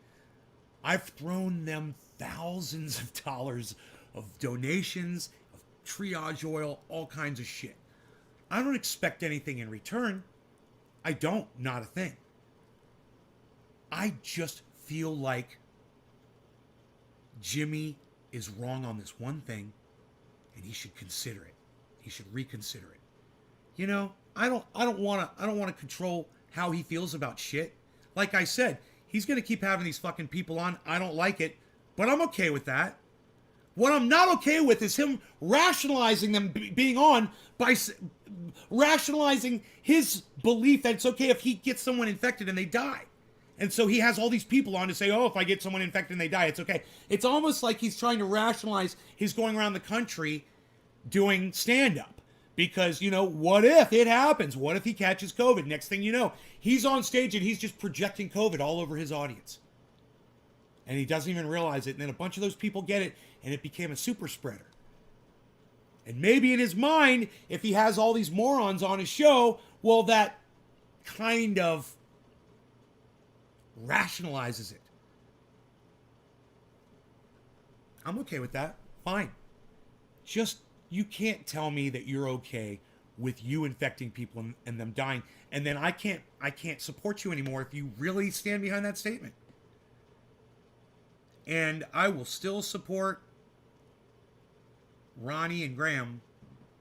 I've thrown them thousands of dollars of donations, of triage oil, all kinds of shit. I don't expect anything in return. I don't, not a thing. I just feel like Jimmy is wrong on this one thing, and he should consider it. He should reconsider it. I don't want to control how he feels about shit. Like I said, he's going to keep having these fucking people on. I don't like it, but I'm okay with that. What I'm not okay with is him rationalizing them being on by rationalizing his belief that it's okay if he gets someone infected and they die. And so he has all these people on to say, oh, if I get someone infected and they die, it's okay. It's almost like he's trying to rationalize his going around the country doing stand-up. Because, what if it happens? What if he catches COVID? Next thing you know, he's on stage and he's just projecting COVID all over his audience. And he doesn't even realize it. And then a bunch of those people get it, and it became a super spreader. And maybe in his mind, if he has all these morons on his show, well, that kind of rationalizes it. I'm okay with that. Fine. Just, you can't tell me that you're okay with you infecting people and them dying, and then I can't support you anymore if you really stand behind that statement. And I will still support Ronnie and Graham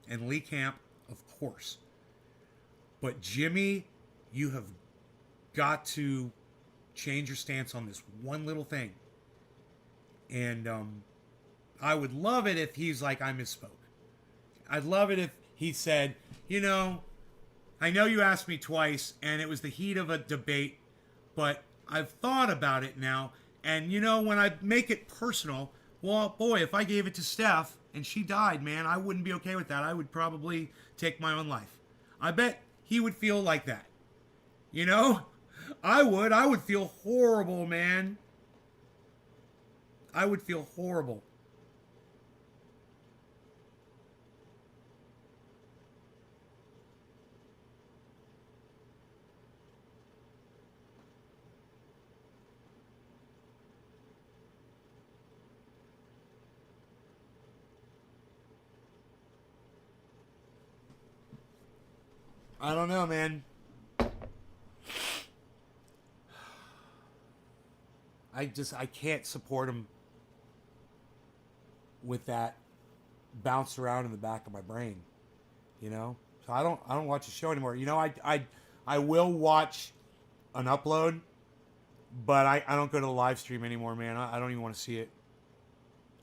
and Lee Camp, of course. But Jimmy, you have got to change your stance on this one little thing. And I would love it if he's like, I misspoke. I'd love it if he said, I know you asked me twice and it was the heat of a debate, but I've thought about it now. And when I make it personal, well, boy, if I gave it to Steph and she died, man, I wouldn't be okay with that. I would probably take my own life. I bet he would feel like that. I would feel horrible, man. I would feel horrible. I don't know, man. I can't support him with that bounced around in the back of my brain, So I don't watch the show anymore. I will watch an upload, but I don't go to the live stream anymore, man. I don't even want to see it.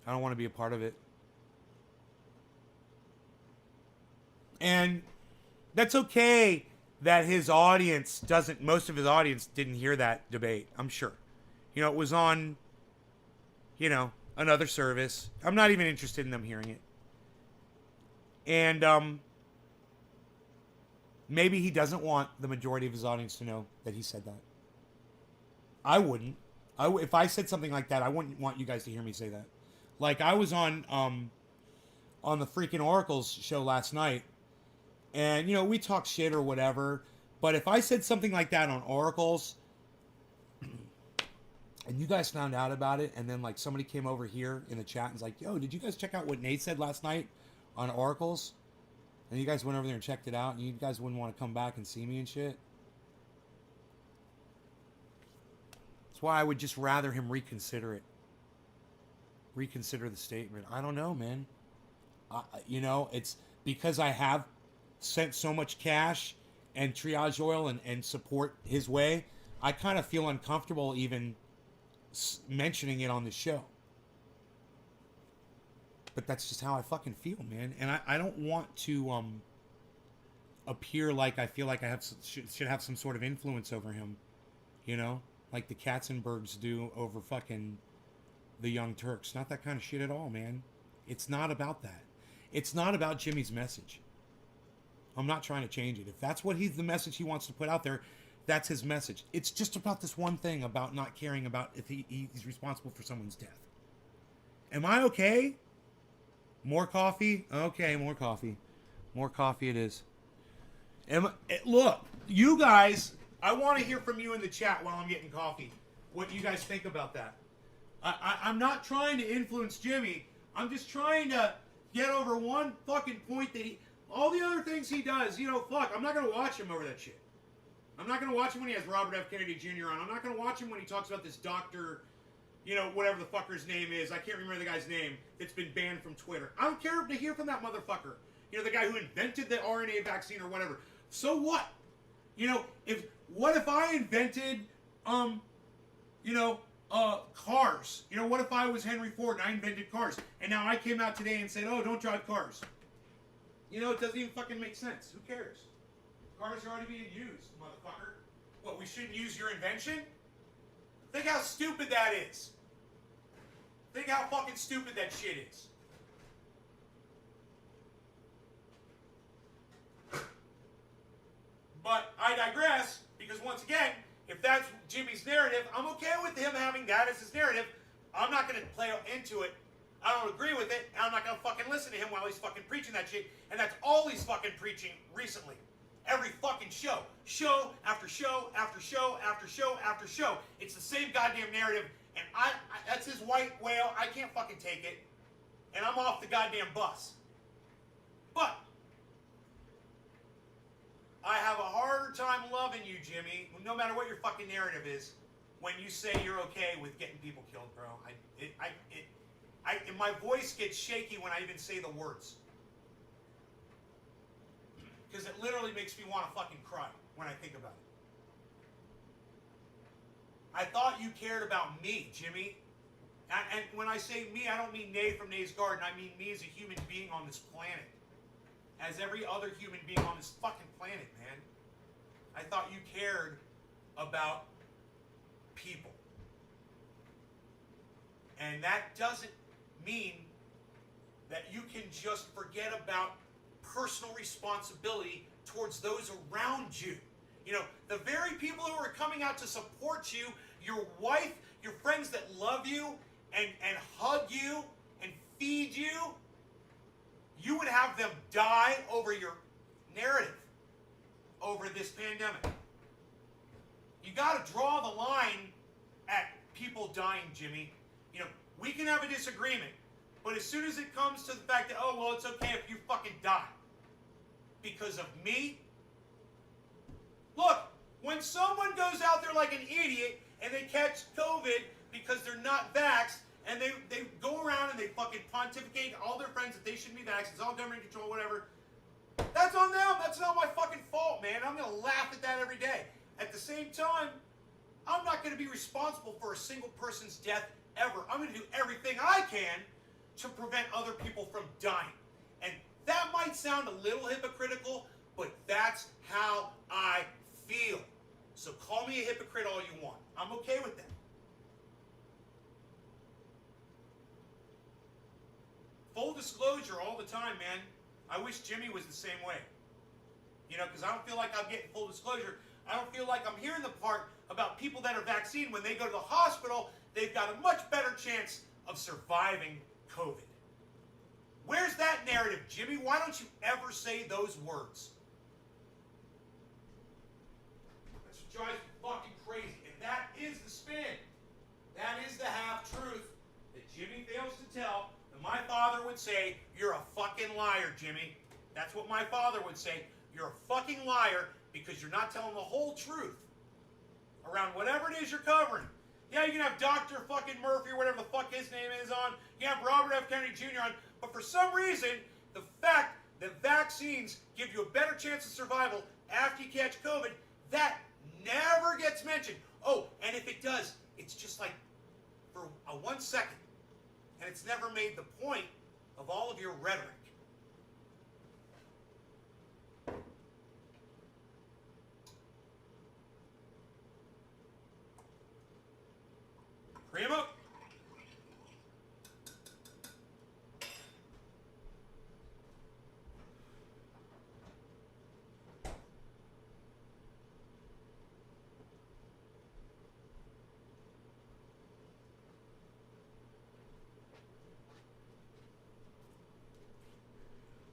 I don't want to be a part of it. And that's okay that his audience most of his audience didn't hear that debate, I'm sure. It was on, another service. I'm not even interested in them hearing it. And maybe he doesn't want the majority of his audience to know that he said that. I wouldn't. If I said something like that, I wouldn't want you guys to hear me say that. Like, I was on the freaking Oracle's show last night, and, we talk shit or whatever, but if I said something like that on Oracle's, and you guys found out about it, and then, like, somebody came over here in the chat and was like, yo, did you guys check out what Nate said last night on Oracle's? And you guys went over there and checked it out, and you guys wouldn't want to come back and see me and shit? That's why I would just rather him reconsider it. Reconsider the statement. I don't know, man. It's because I have sent so much cash and triage oil and support his way, I kind of feel uncomfortable even mentioning it on the show. But that's just how I fucking feel, man. And I don't want to appear like I feel like I have should have some sort of influence over him, you know, like the Katzenbergs do over fucking the Young Turks. Not that kind of shit at all, man. It's not about that. It's not about Jimmy's message. I'm not trying to change it. If that's what the message he wants to put out there, that's his message. It's just about this one thing about not caring about if he's responsible for someone's death. Am I okay? More coffee? Okay, more coffee. More coffee it is. Look, you guys, I want to hear from you in the chat while I'm getting coffee. What you guys think about that? I'm not trying to influence Jimmy. I'm just trying to get over one fucking point that all the other things he does, you know, fuck, I'm not going to watch him over that shit. I'm not going to watch him when he has Robert F. Kennedy Jr. on. I'm not going to watch him when he talks about this doctor, you know, whatever the fucker's name is. I can't remember the guy's name. That's been banned from Twitter. I don't care to hear from that motherfucker. You know, the guy who invented the RNA vaccine or whatever. So what? You know, what if I invented, cars? You know, what if I was Henry Ford and I invented cars? And now I came out today and said, oh, don't drive cars. You know, it doesn't even fucking make sense. Who cares? Cars are already being used, motherfucker. What, we shouldn't use your invention? Think how stupid that is. Think how fucking stupid that shit is. But I digress, because once again, if that's Jimmy's narrative, I'm okay with him having that as his narrative. I'm not going to play into it. I don't agree with it, and I'm not going to fucking listen to him while he's fucking preaching that shit. And that's all he's fucking preaching recently. Every fucking show. Show after show after show after show after show. It's the same goddamn narrative, and I that's his white whale. I can't fucking take it. And I'm off the goddamn bus. But I have a harder time loving you, Jimmy, no matter what your fucking narrative is, when you say you're okay with getting people killed, bro. My voice gets shaky when I even say the words. Because it literally makes me want to fucking cry when I think about it. I thought you cared about me, Jimmy. And when I say me, I don't mean Nay from Nay's Garden. I mean me as a human being on this planet. As every other human being on this fucking planet, man. I thought you cared about people. And that doesn't mean that you can just forget about personal responsibility towards those around you. You know, the very people who are coming out to support you, your wife, your friends that love you and hug you and feed you, you would have them die over your narrative, over this pandemic. You got to draw the line at people dying, Jimmy. You know, we can have a disagreement, but as soon as it comes to the fact that, oh, well, it's okay if you fucking die because of me. Look, when someone goes out there like an idiot and they catch COVID because they're not vaxxed, and they go around and they fucking pontificate all their friends that they shouldn't be vaxxed, it's all government control, whatever. That's on them. That's not my fucking fault, man. I'm going to laugh at that every day. At the same time, I'm not going to be responsible for a single person's death ever. I'm going to do everything I can to prevent other people from dying. And that might sound a little hypocritical, but that's how I feel. So call me a hypocrite all you want. I'm okay with that. Full disclosure all the time, man. I wish Jimmy was the same way. You know, because I don't feel like I'm getting full disclosure. I don't feel like I'm hearing the part about people that are vaccinated. When they go to the hospital, they've got a much better chance of surviving COVID. Where's that narrative, Jimmy? Why don't you ever say those words? That's what drives me fucking crazy. And that is the spin. That is the half-truth that Jimmy fails to tell. And my father would say, you're a fucking liar, Jimmy. That's what my father would say. You're a fucking liar because you're not telling the whole truth around whatever it is you're covering. Yeah, you can have Dr. fucking Murphy or whatever the fuck his name is on. You have Robert F. Kennedy Jr. on. But for some reason, the fact that vaccines give you a better chance of survival after you catch COVID, that never gets mentioned. Oh, and if it does, it's just like for 1 second. And it's never made the point of all of your rhetoric. Primo.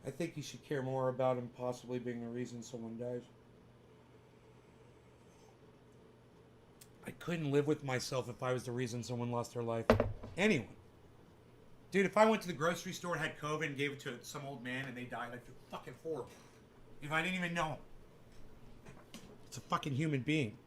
I think you should care more about him possibly being the reason someone dies. I couldn't live with myself if I was the reason someone lost their life. Anyone. Dude, if I went to the grocery store and had COVID and gave it to some old man and they died, I'd feel fucking horrible. If I didn't even know him. It's a fucking human being.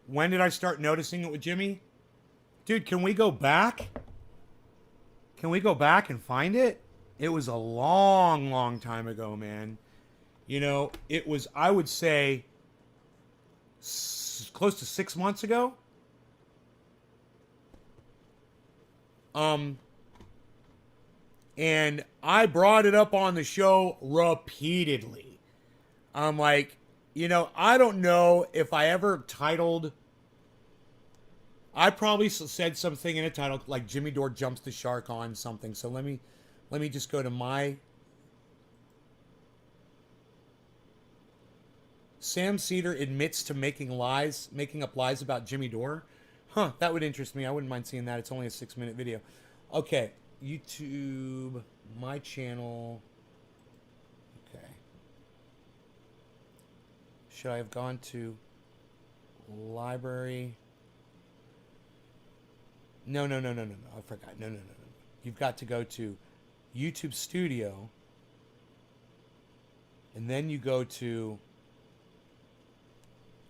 When did I start noticing it with Jimmy? Dude, can we go back? Can we go back and find it? It was a long, long time ago, man. You know, it was, I would say, close to 6 months ago. And I brought it up on the show repeatedly. I'm like, you know, I don't know if I ever titled. I probably said something in a title like Jimmy Dore jumps the shark on something. So let me just go to my. Sam Cedar admits to making up lies about Jimmy Dore. Huh, that would interest me. I wouldn't mind seeing that. It's only a 6-minute video. Okay, YouTube, my channel. Okay. Should I have gone to library? No. I forgot. No. You've got to go to YouTube Studio. And then you go to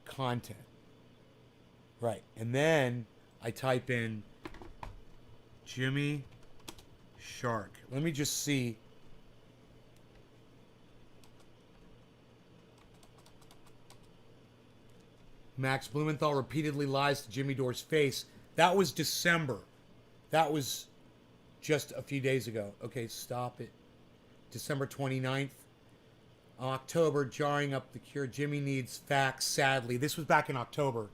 content. Right. And then I type in Jimmy Shark. Let me just see. Max Blumenthal repeatedly lies to Jimmy Dore's face. That was December. That was just a few days ago. Okay, stop it. December 29th. October, jarring up the cure. Jimmy needs facts, sadly. This was back in October.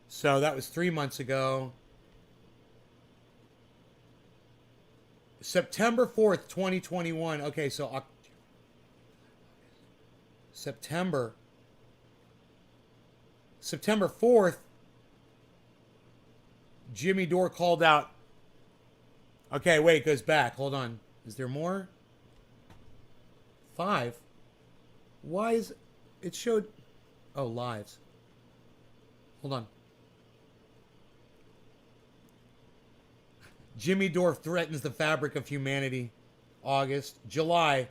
So that was 3 months ago. September 4th, 2021. Okay, so September 4th, Jimmy Dore called out. Okay, wait, it goes back. Hold on. Is there more? 5. Why is it showed? Oh, lives. Hold on. Jimmy Dore threatens the fabric of humanity. August. July.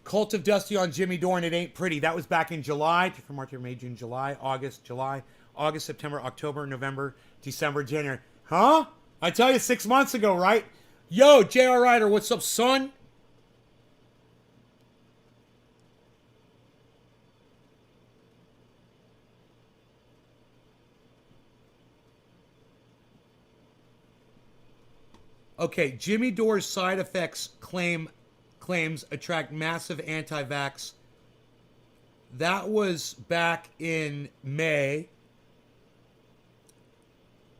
Cult of Dusty on Jimmy Dore and it ain't pretty. That was back in July. From March, May, June, July. August, July. August, September, October, November, December, January. Huh? I tell you 6 months ago, right? Yo, J.R. Ryder, what's up, son? Okay, Jimmy Dore's side effects claims attract massive anti-vax. That was back in May.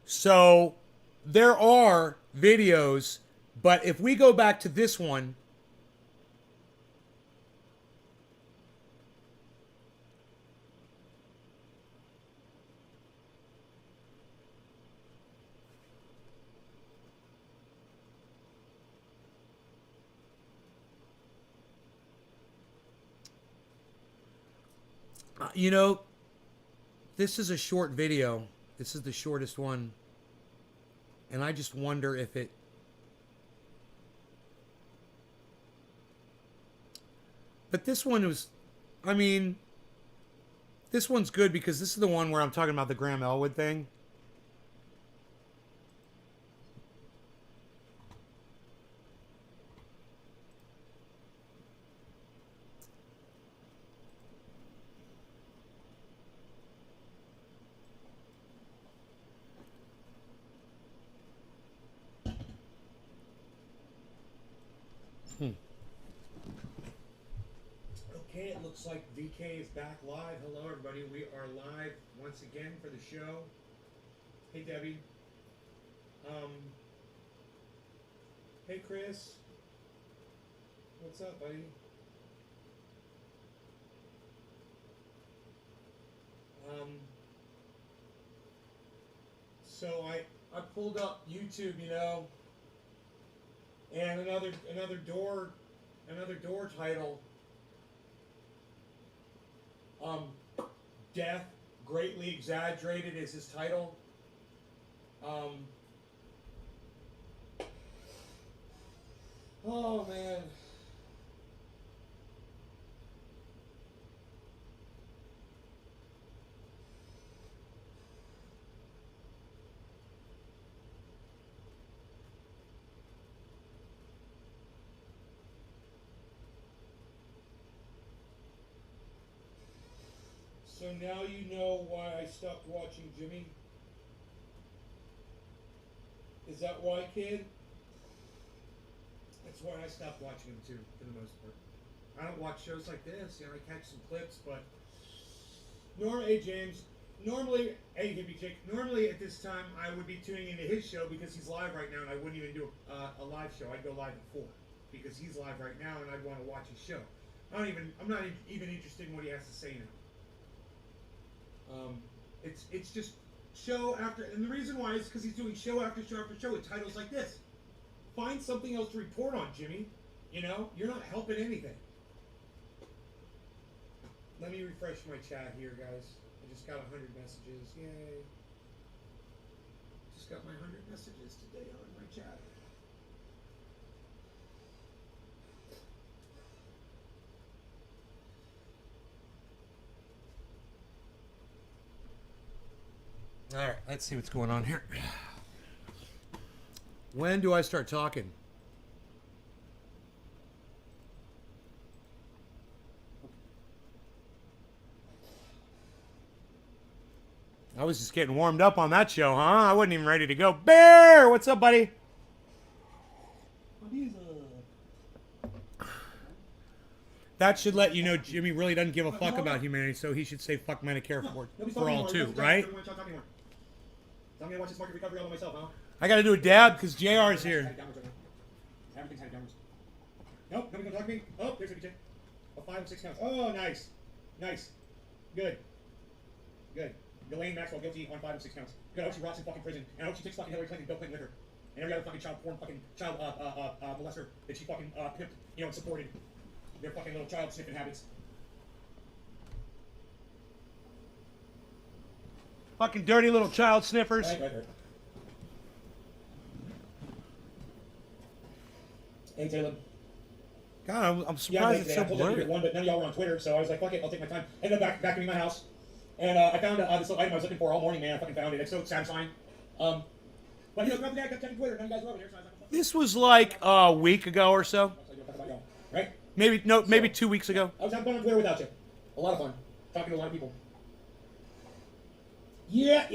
So there are videos, but if we go back to this one, you know, this is a short video. This is the shortest one. And I just wonder if it... But this one was, I mean, this one's good because this is the one where I'm talking about the Graham Elwood thing. Okay, it looks like VK is back live. Hello, everybody. We are live once again for the show. Hey, Debbie. Hey, Chris. What's up, buddy? So I pulled up YouTube, you know, and another door title. Death greatly exaggerated is his title. Oh man. So now you know why I stopped watching Jimmy? Is that why, kid? That's why I stopped watching him too, for the most part. I don't watch shows like this, you know, I catch some clips, but hey James, normally, hey hippie chick, normally at this time I would be tuning into his show because he's live right now and I wouldn't even do a live show. I'd go live at 4 because he's live right now and I'd want to watch his show. I'm not even interested in what he has to say now. It's just show after, and the reason why is because he's doing show after show after show with titles like this. Find something else to report on, Jimmy. You know, you're not helping anything. Let me refresh my chat here, guys. I just got 100 messages. Yay. Just got my 100 messages today on my chat. All right, let's see what's going on here. When do I start talking? I was just getting warmed up on that show, huh? I wasn't even ready to go. Bear, what's up, buddy? That should let you know Jimmy really doesn't give a fuck about humanity, so he should say fuck Medicare for all too, right? Tell me to watch this market recovery all by myself, huh? I gotta do a dab because JR is here. Everything's headed downwards. Nope, nobody's gonna talk to me. Oh, there's a check. A 5 and 6 counts. Oh, nice. Nice. Good. Good. Ghislaine Maxwell guilty on 5 and 6 counts. Good. I hope she rots in fucking prison. And I hope she takes fucking Hillary Clinton, Bill Clinton with her. And every other fucking child porn, fucking child molester that she fucking pimped, you know, and supported. Their fucking little child sniffing habits. Fucking dirty little child sniffers. Right. Hey, Taylor. God, I'm surprised it's so blurry. But none of y'all were on Twitter, so I was like, fuck it, I'll take my time. Ended up back in my house. And I found this little item I was looking for all morning, man. I fucking found it. It's so satisfying. But, you know, throughout the day, I kept checking Twitter. None of you guys were over here, so I was like, this was like a week ago or so. Right? Maybe 2 weeks ago. I was having fun on Twitter without you. A lot of fun. Talking to a lot of people. Yeah.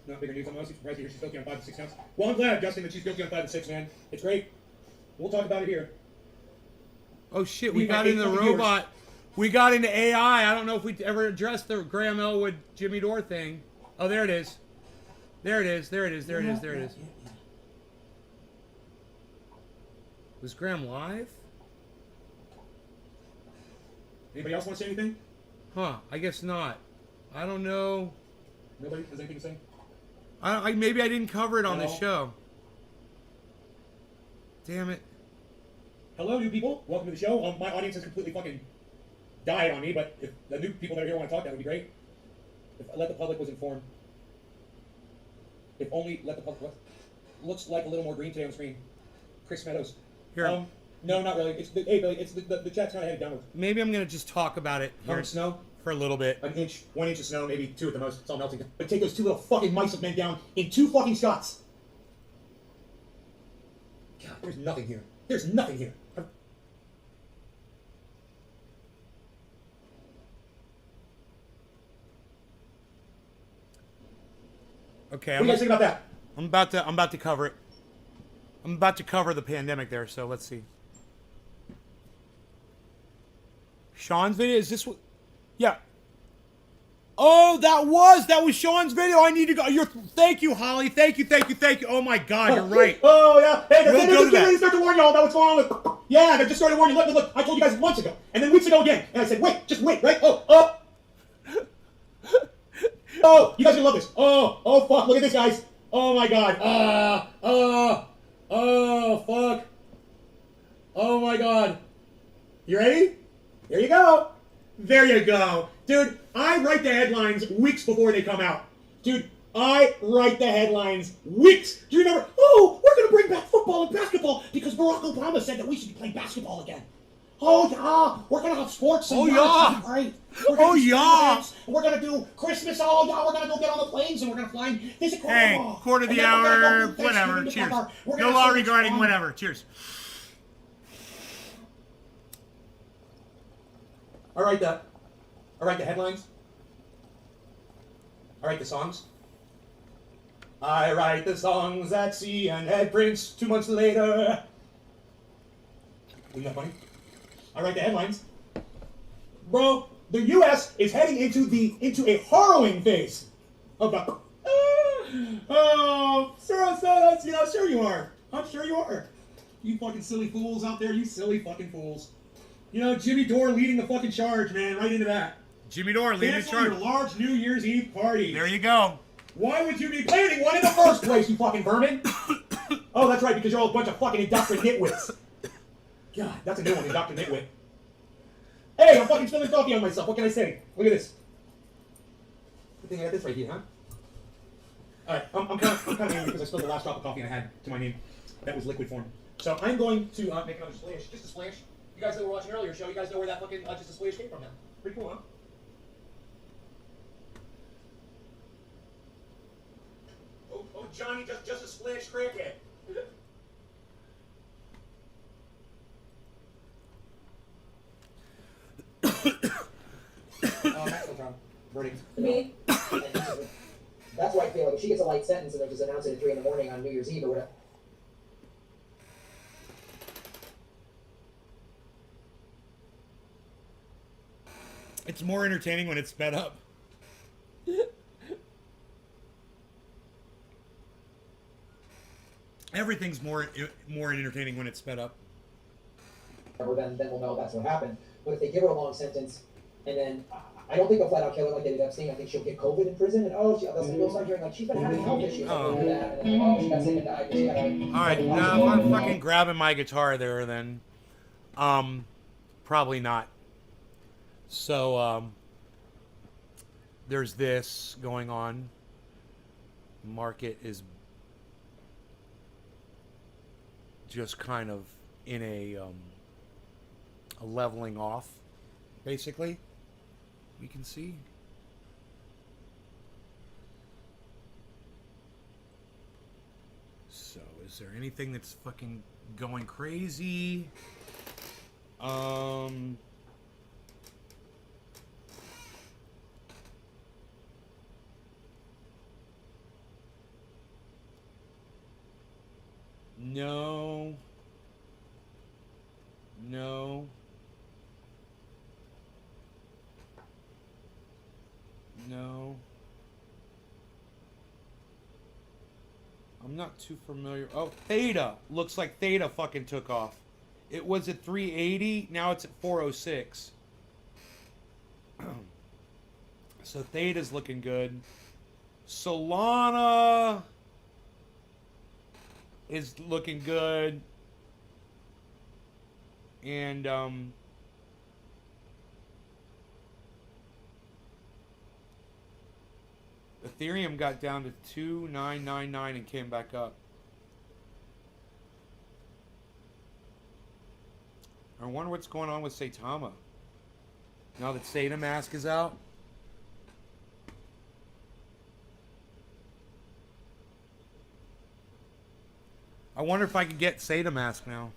Not bigger news on us. Right here, she's guilty on 5 and 6 counts. Well, I'm glad, Justin, that she's guilty on 5 and 6, man. It's great. We'll talk about it here. Oh shit, we got into the robot. We got into AI. I don't know if we ever addressed the Graham Elwood Jimmy Dore thing. Oh, there it is. There it is. Was Graham live? Anybody else want to say anything? Huh, I guess not. I don't know. Nobody has anything to say? Maybe I didn't cover it on the show. Damn it. Hello, new people. Welcome to the show. My audience has completely fucking died on me, but if the new people that are here want to talk, that would be great. If let the public was informed. If only let the public... Looks like a little more green today on the screen. Chris Meadows. Here. No, not really. It's the, hey, Billy, it's the chat's kind of headed downward. Maybe I'm gonna just talk about it How here much snow? for a little bit. An inch, 1 inch of snow, maybe 2 at the most. It's all melting. But take those 2 little fucking mice of men down in 2 fucking shots. God, there's nothing here. There's nothing here. Okay, What do you guys think about that? I'm about to cover it. I'm about to cover the pandemic there, so let's see. Sean's video, is this what? Yeah. Oh, that was Sean's video. I need to go. Thank you, Holly. Thank you. Oh my God, you're right. Oh yeah. Hey, they're We'll just go to getting that. ready to start to warn you all about what's going on with. Yeah, they just started warning you. Look, I told you guys months ago, and then weeks ago again, and I said, wait, just wait, right? Oh. Oh, you guys are gonna love this. Oh, fuck, look at this, guys. Oh my God. Oh, fuck. Oh my God. You ready? Here you go. There you go. Dude, I write the headlines weeks before they come out. Dude, I write the headlines weeks. Do you remember? Oh, we're gonna bring back football and basketball because Barack Obama said that we should be playing basketball again. Oh yeah, we're gonna have sports. And Oh yeah, it's great. Oh yeah. We're gonna do Christmas. Oh yeah, we're gonna go get on the planes and we're gonna fly. Hey, quarter of the hour, whatever. Cheers. No law regarding whatever. Cheers. I write the headlines. I write the songs. I write the songs at sea and head prints 2 months later. Isn't that funny? I write the headlines. Bro, the U.S. is heading into a harrowing phase of the. Sure you are. I'm sure you are. You fucking silly fools out there, you silly fucking fools. You know, Jimmy Dore leading the fucking charge, man. Right into that. Jimmy Dore leading the charge. Cancel your large New Year's Eve party. There you go. Why would you be planning one in the first place, you fucking vermin? Oh, that's right, because you're all a bunch of fucking indoctrinate nitwits. God, that's a new one, indoctrinate nitwit. Hey, I'm fucking spilling coffee on myself. What can I say? Look at this. Good thing I got this right here, huh? Alright, I'm kind of angry because I spilled the last drop of coffee I had to my name. That was liquid form. So I'm going to make another splash. Just a splash. You guys that were watching earlier show, you guys know where that fucking just a splash came from now. Pretty cool, huh? Oh, Johnny, just a splash crackhead. Maxwell Brown. Verdict. Me? That's why I feel like if she gets a light sentence and they just announce it at 3 in the morning on New Year's Eve or whatever. It's more entertaining when it's sped up. Everything's more entertaining when it's sped up. Then we'll know that's what happened. But if they give her a long sentence, and then I don't think they'll flat out kill her like they did Epstein. I think she'll get COVID in prison, and we'll start hearing like she's been having health issues. Oh. And then, she got sick and died. She got All right, now if I'm fucking grabbing my guitar there, then probably not. So there's this going on. Market is just kind of in a leveling off, basically. We can see. So, is there anything that's fucking going crazy? No. No. No. I'm not too familiar. Oh, Theta. Looks like Theta fucking took off. It was at 380. Now it's at 406. So Theta's looking good. Solana is looking good. And Ethereum got down to 2,999 and came back up. I wonder what's going on with Saitama. Now that Sada Mask is out. I wonder if I could get Sada Mask now.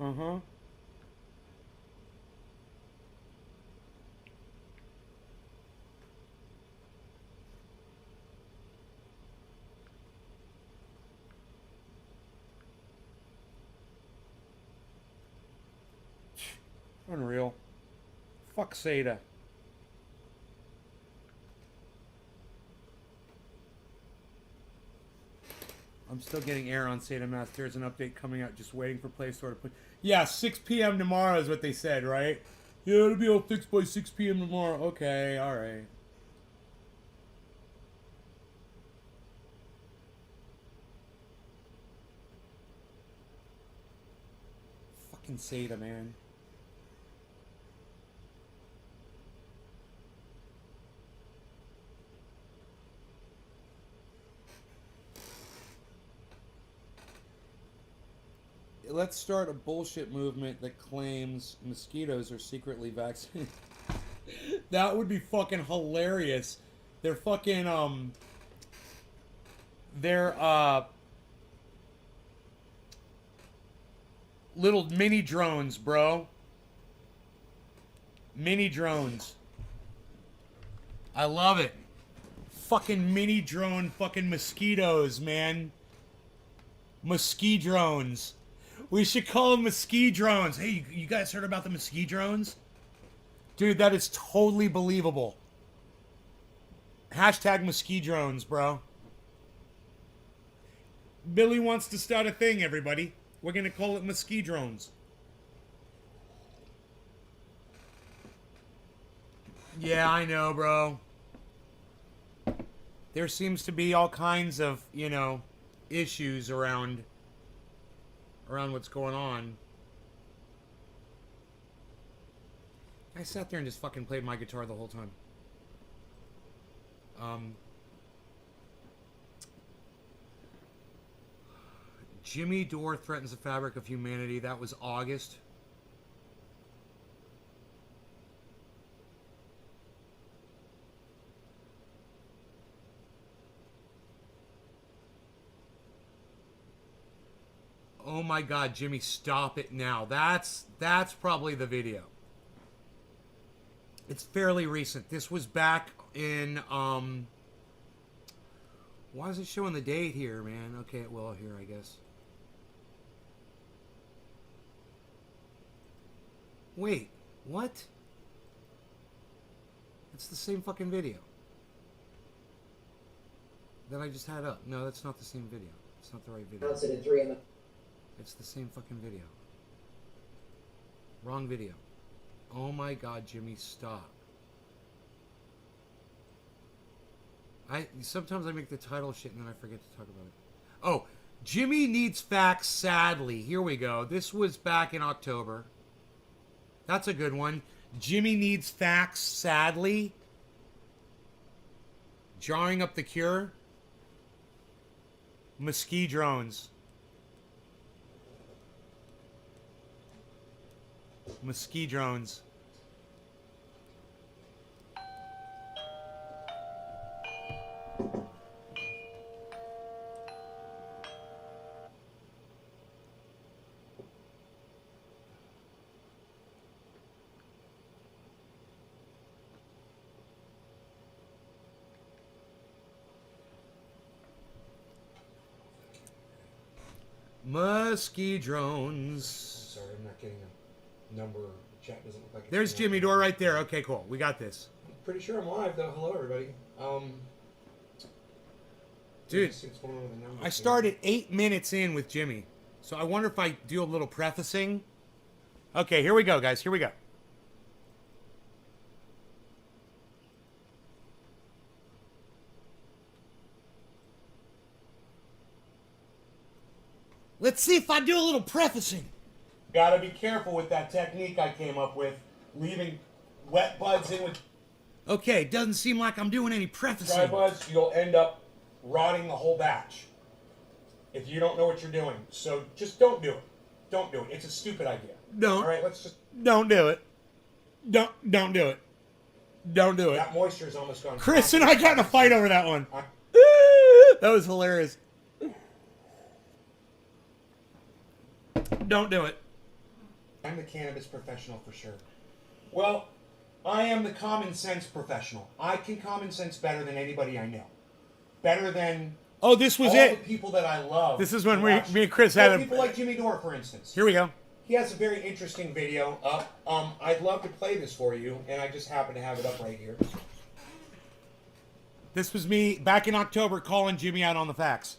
Uh-huh. Unreal. Fuck Sada. I'm still getting air on Sada Mask. There's an update coming out. Just waiting for Play Store to put... Yeah, 6 p.m. tomorrow is what they said, right? Yeah, it'll be all fixed by 6 p.m. tomorrow. Okay, alright. Fucking Sada, man. Let's start a bullshit movement that claims mosquitoes are secretly vaccinated. That would be fucking hilarious. They're fucking, they're, little mini drones, bro. Mini drones. I love it. Fucking mini drone fucking mosquitoes, man. Mosquito drones. We should call them mosquito drones. Hey, you guys heard about the mosquito drones? Dude, that is totally believable. Hashtag mosquito drones, bro. Billy wants to start a thing, everybody. We're going to call it mosquito drones. Yeah, I know, bro. There seems to be all kinds of, you know, issues around what's going on. I sat there and just fucking played my guitar the whole time. Jimmy Dore threatens the fabric of humanity. That was August. Oh my God, Jimmy, stop it now. That's probably the video. It's fairly recent. This was back in, why is it showing the date here, man? Okay, well, here, I guess. Wait, what? It's the same fucking video that I just had up. No, that's not the same video. It's not the right video. Announced it at 3 in the... It's the same fucking video. Wrong video. Oh my God, Jimmy, stop. Sometimes I make the title shit and then I forget to talk about it. Oh, Jimmy needs facts, sadly. Here we go. This was back in October. That's a good one. Jimmy needs facts, sadly. Jarring up the cure. Mosquito drones. Mosquito drones. Muskie drones. Sorry, I'm not getting a number. Chat doesn't look like it's There's Jimmy Dore right there. Okay, cool. We got this. I'm pretty sure I'm live though. Hello everybody. Dude, let's see what's going on with the numbers I here. started 8 minutes in with Jimmy. So I wonder if I do a little prefacing. Okay, here we go, guys. Here we go. Let's see if I do a little prefacing. Gotta be careful with that technique I came up with. Leaving wet buds in with... Okay, doesn't seem like I'm doing any prefacing. Dry buds, you'll end up rotting the whole batch if you don't know what you're doing. So just don't do it. Don't do it. It's a stupid idea. Don't. All right, let's just... Don't do it. Don't do it. Don't do it. That moisture's almost gone. Chris and I got in a fight over that one. That was hilarious. Don't do it. I'm the cannabis professional for sure. Well, I am the common sense professional. I can common sense better than anybody I know. Better than Oh, this was all it. the people that I love. This is when to me and Chris had people like Jimmy Dore, for instance. Here we go. He has a very interesting video up. I'd love to play this for you, and I just happen to have it up right here. This was me back in October calling Jimmy out on the facts.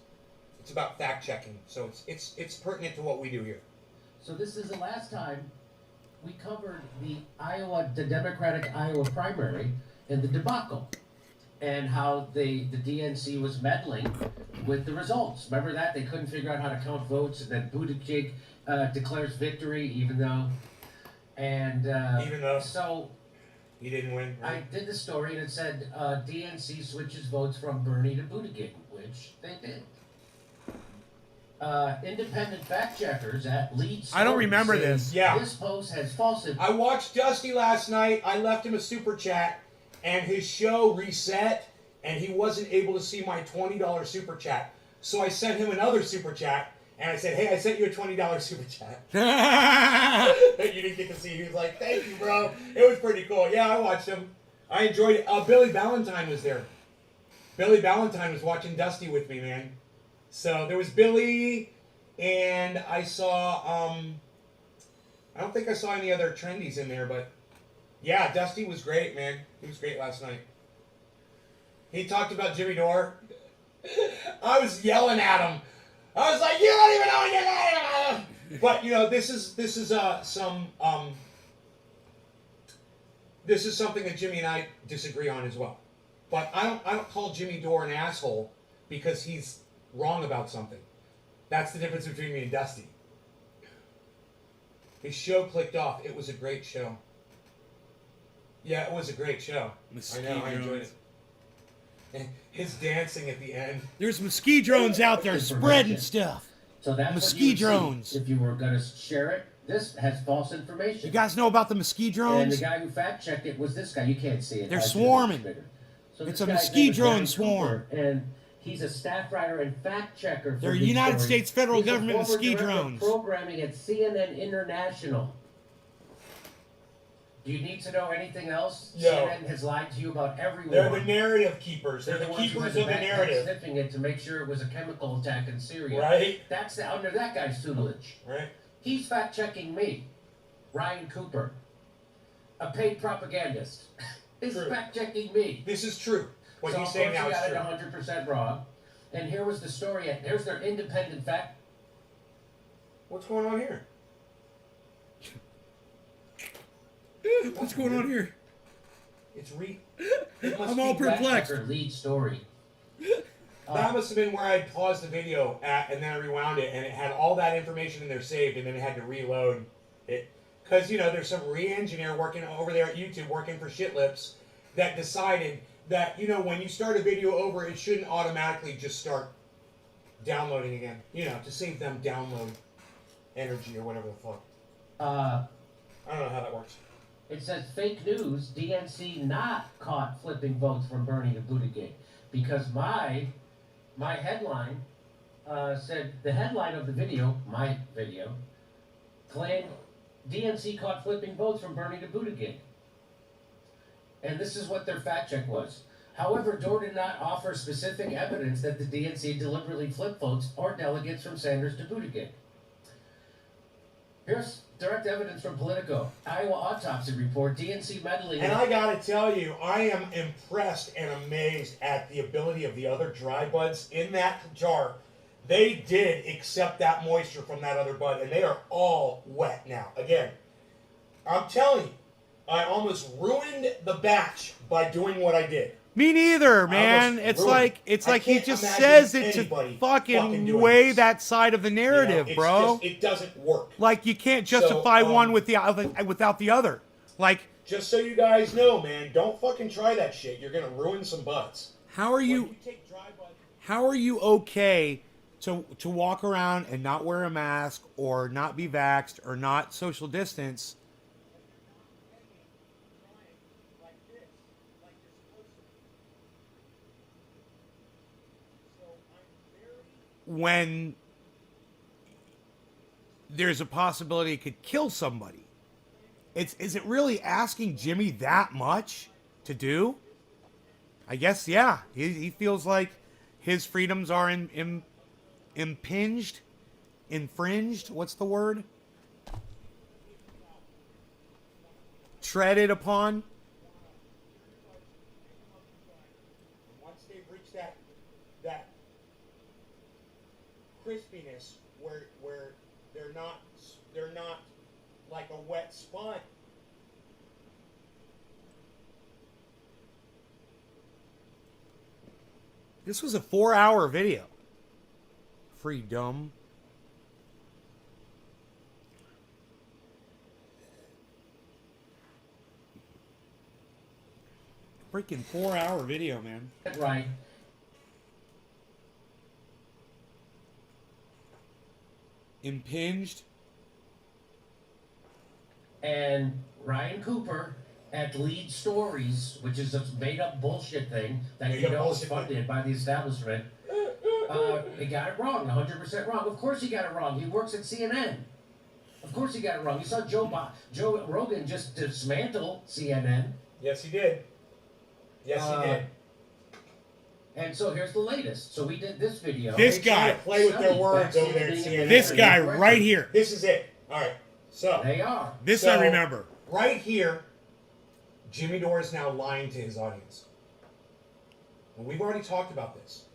It's about fact checking, so it's pertinent to what we do here. So this is the last time we covered the Democratic Iowa primary and the debacle, and how the DNC was meddling with the results. Remember that? They couldn't figure out how to count votes, and then Buttigieg declares victory, even though so he didn't win. Right? I did the story, and it said DNC switches votes from Bernie to Buttigieg, which they did. Independent fact checkers at Lead I don't Stories remember say this. Yeah. This post has false I watched Dusty last night. I left him a super chat, and his show reset, and he wasn't able to see my $20 super chat. So I sent him another super chat, and I said, "Hey, I sent you a $20 super chat that you didn't get to see." He was like, "Thank you, bro. It was pretty cool." Yeah, I watched him. I enjoyed it. Billy Ballantyne was there. Billy Ballantyne was watching Dusty with me, man. So there was Billy, and I saw, I don't think I saw any other trendies in there, but yeah, Dusty was great, man. He was great last night. He talked about Jimmy Dore. I was yelling at him. I was like, "You don't even know what you're talking about." But you know, this is something that Jimmy and I disagree on as well. But I don't call Jimmy Dore an asshole because he's wrong about something. That's the difference between me and Dusty. His show clicked off. It was a great show. Yeah, it was a great show. I know, I enjoyed it. And his dancing at the end. There's mosquito drones out there spreading stuff. So that's Mosquito what you would see drones. if you were going to share it. This has false information. You guys know about the mosquito And the drones? guy who fact checked it was this guy. You can't see it. They're I should have swarming. bigger. So It's this a guy's mosquito name is drone Ryan swarm. Cooper, and he's a staff writer and fact checker. For They're Lead United Stories. States federal He's a government former mosquito director of drones. Programming at CNN International. Do you need to know anything else? No. CNN has lied to you about every war. They're the narrative keepers. They're the ones who keepers had of the backpack narrative. sniffing it to make sure it was a chemical attack in Syria. Right? That's under that guy's tutelage. Right? He's fact checking me, Ryan Cooper, a paid propagandist. Is True. fact checking me. This is true. What So he's of saying course now he is got true. it 100% wrong. And here was the story. Here's their independent fact. What's going on here? What's going on here? It's it must I'm be all perplexed. Checker lead story. That must have been where I paused the video at, and then I rewound it, and it had all that information in there saved, and then it had to reload it. Because, you know, there's some re-engineer working over there at YouTube, working for Shitlips, that decided that, you know, when you start a video over, it shouldn't automatically just start downloading again. You know, to save them download energy or whatever the fuck. I don't know how that works. It says fake news, DNC not caught flipping votes from Bernie to Buttigieg. Because my headline said, the headline of the video, my video, claimed DNC caught flipping votes from Bernie to Buttigieg. And this is what their fact check was. However, Dore did not offer specific evidence that the DNC deliberately flipped votes or delegates from Sanders to Buttigieg. Here's direct evidence from Politico. Iowa autopsy report, DNC meddling. And I gotta tell you, I am impressed and amazed at the ability of the other dry buds in that jar. They did accept that moisture from that other bud, and they are all wet now. Again, I'm telling you, I almost ruined the batch by doing what I did. Me neither, man. It's like he just says it to fucking weigh that side of the narrative, bro. It doesn't work. Like, you can't justify one with the other without the other. Like, just so you guys know, man, don't fucking try that shit. You're gonna ruin some buds. How are you okay to walk around and not wear a mask or not be vaxxed or not social distance? When there's a possibility it could kill somebody. Is it really asking Jimmy that much to do? I guess, yeah. He feels like his freedoms are infringed. What's the word? Treaded upon. Once they've reached that crispiness where they're not like a wet sponge. This was a 4-hour video. Freedom. Freaking 4-hour video, man. Right. Impinged. And Ryan Cooper at Lead Stories, which is a made-up bullshit thing that you know is funded by the establishment, he got it wrong, 100% wrong. Of course he got it wrong. He works at CNN. Of course he got it wrong. You saw Joe Rogan just dismantle CNN. Yes, he did. Yes, he did. And so here's the latest. So we did this video. This guy. Play with their words over there at CNN. This guy right here. This is it. All right. So they are. This I remember. Right here, Jimmy Dore is now lying to his audience. And we've already talked about this.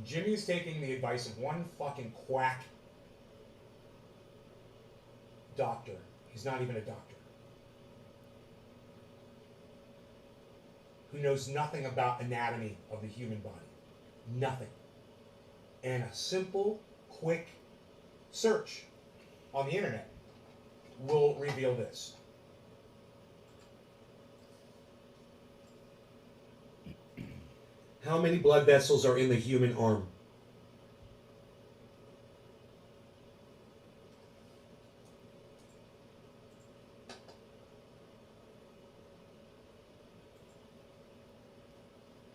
Jimmy is taking the advice of one fucking quack doctor. He's not even a doctor. Who knows nothing about anatomy of the human body. Nothing. And a simple, quick search on the internet will reveal this. How many blood vessels are in the human arm?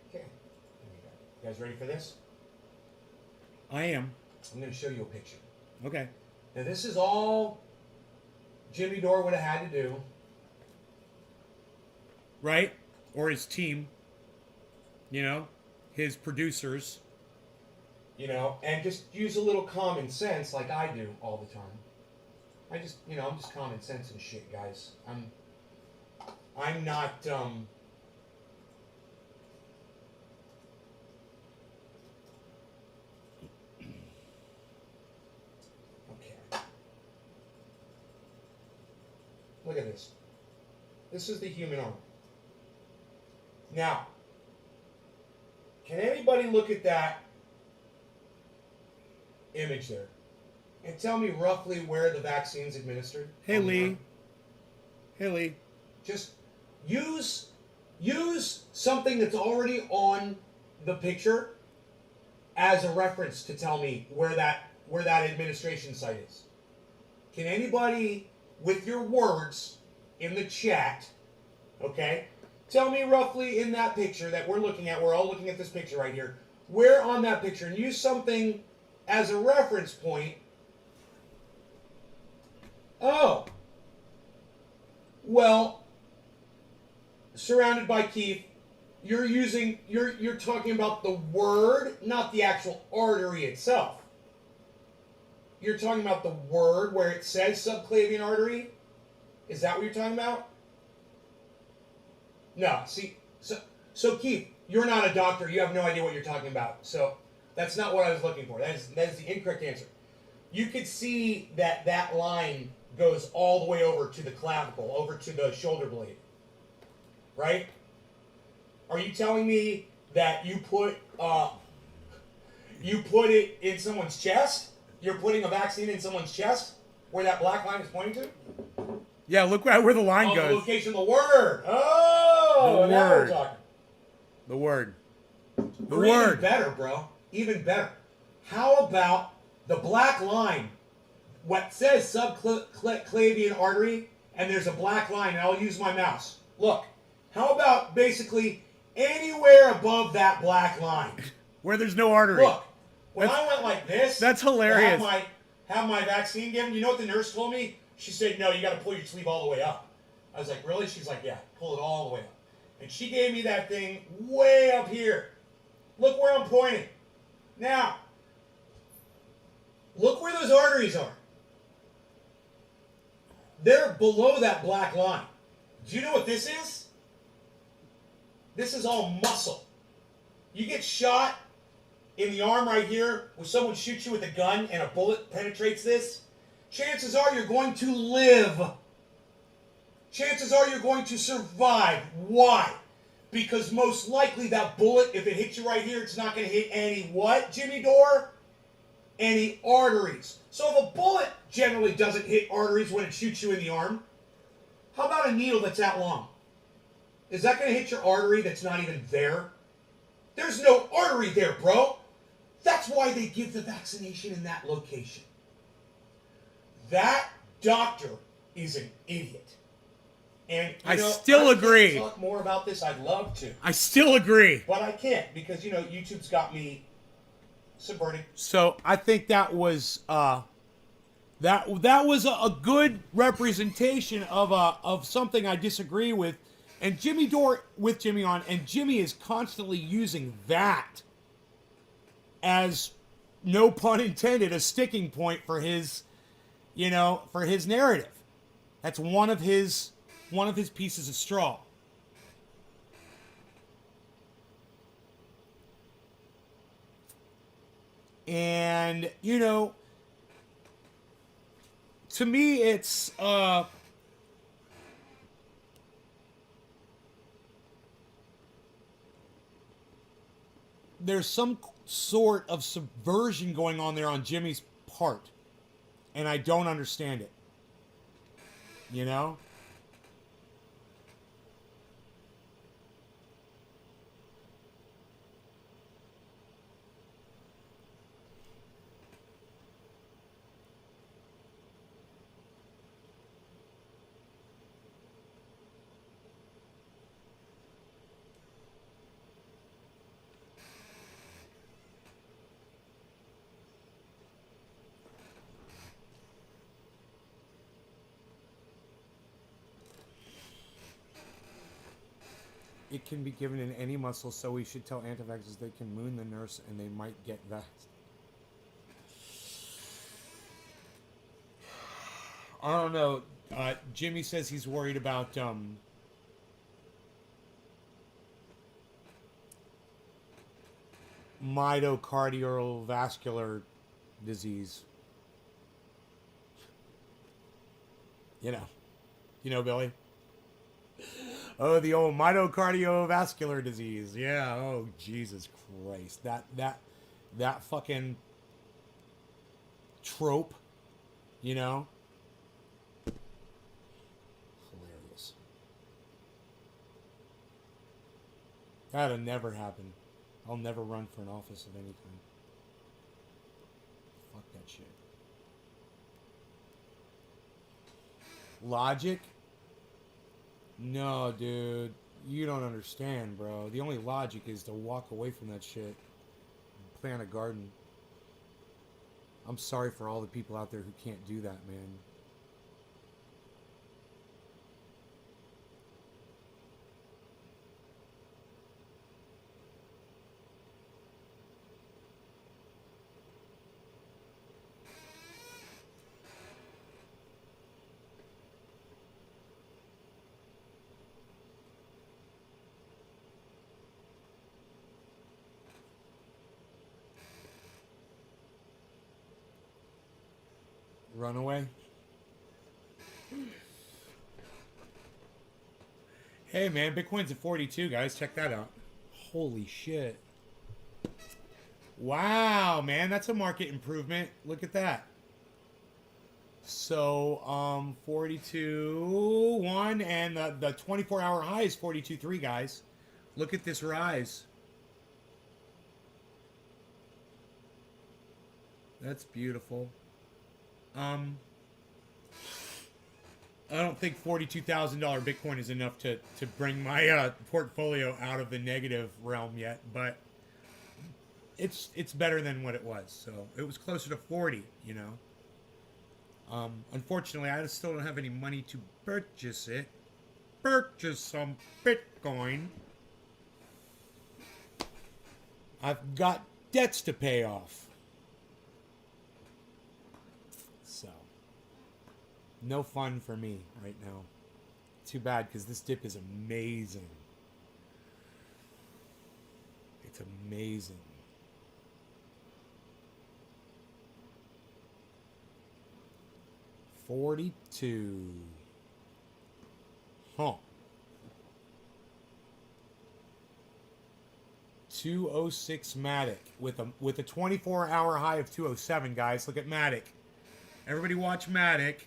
Okay. You guys ready for this? I am. I'm going to show you a picture. Okay. Now this is all Jimmy Dore would have had to do. Right? Or his team. You know? His producers. You know, and just use a little common sense like I do all the time. I'm just common sense and shit, guys. I'm not, okay. Look at this. This is the human arm. Now, can anybody look at that image there and tell me roughly where the vaccine's administered? Hey, Lee. Hey, Lee. Just use something that's already on the picture as a reference to tell me where that administration site is. Can anybody, with your words in the chat, okay, tell me roughly in that picture that we're looking at, we're all looking at this picture right here, where on that picture, and use something as a reference point. Oh. Well, surrounded by Keith, you're talking about the word, not the actual artery itself. You're talking about the word where it says subclavian artery? Is that what you're talking about? No, see, so Keith, you're not a doctor. You have no idea what you're talking about. So that's not what I was looking for. That is the incorrect answer. You could see that line goes all the way over to the clavicle, over to the shoulder blade. Right? Are you telling me that you put it in someone's chest? You're putting a vaccine in someone's chest where that black line is pointing to? Yeah, look where the line The goes. location of the word. Oh, The now word. we're talking. The word. The Or word. even better, bro. Even better. How about the black line? What says subclavian artery, and there's a black line, and I'll use my mouse. Look. How about basically anywhere above that black line? Where there's no artery. Look. When I went like this, that's hilarious. To have my vaccine given, you know what the nurse told me? She said, no, you got to pull your sleeve all the way up. I was like, really? She's like, yeah, pull it all the way up. And she gave me that thing way up here. Look where I'm pointing. Now, look where those arteries are. They're below that black line. Do you know what this is? This is all muscle. You get shot in the arm right here, where someone shoots you with a gun and a bullet penetrates this, chances are you're going to live. Chances are you're going to survive. Why? Because most likely that bullet, if it hits you right here, it's not going to hit any what, Jimmy Dore? Any arteries. So if a bullet generally doesn't hit arteries when it shoots you in the arm, how about a needle that's that long? Is that going to hit your artery that's not even there? There's no artery there, bro. That's why they give the vaccination in that location. That doctor is an idiot. And I still agree. Talk more about this. I'd love to, I still agree. but I can't because YouTube's got me subverted. So I think that was that was a good representation of something I disagree with, and Jimmy Dore with Jimmy on, and Jimmy is constantly using that as, no pun intended, a sticking point for his, for his narrative. That's one of his pieces of straw. And, to me, it's, there's some sort of subversion going on there on Jimmy's part. And I don't understand it. It can be given in any muscle, so we should tell anti-vaxxers they can moon the nurse and they might get vaxxed. I don't know. Jimmy says he's worried about myocardiovascular disease. You know, Billy? Oh, the old myocardiovascular disease. Yeah, oh, Jesus Christ. That fucking trope, Hilarious. That'll never happen. I'll never run for an office of any kind. Fuck that shit. Logic? No, dude. You don't understand, bro. The only logic is to walk away from that shit and plant a garden. I'm sorry for all the people out there who can't do that, man. Runaway. Hey man, Bitcoin's at 42, guys. Check that out. Holy shit. Wow, man, that's a market improvement. Look at that. So, 42.1, and the 24-hour high is 42.3, guys. Look at this rise. That's beautiful. I don't think $42,000 Bitcoin is enough to bring my portfolio out of the negative realm yet, but it's better than what it was. So it was closer to 40, you know. Unfortunately, I still don't have any money to purchase it. Purchase some Bitcoin. I've got debts to pay off. So, no fun for me right now. Too bad, because this dip is amazing. It's amazing. $42. Huh. 206 Matic with a 24-hour high of 207, guys. Look at Matic. Everybody watch Matic.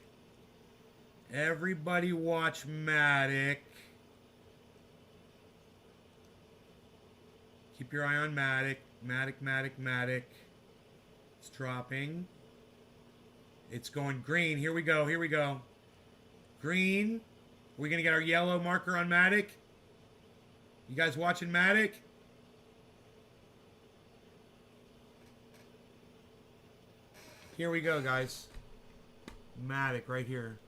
Everybody watch Matic. Keep your eye on Matic. Matic. It's dropping. It's going green. Here we go. Green. Are we going to get our yellow marker on Matic? You guys watching Matic? Here we go, guys. Matic right here.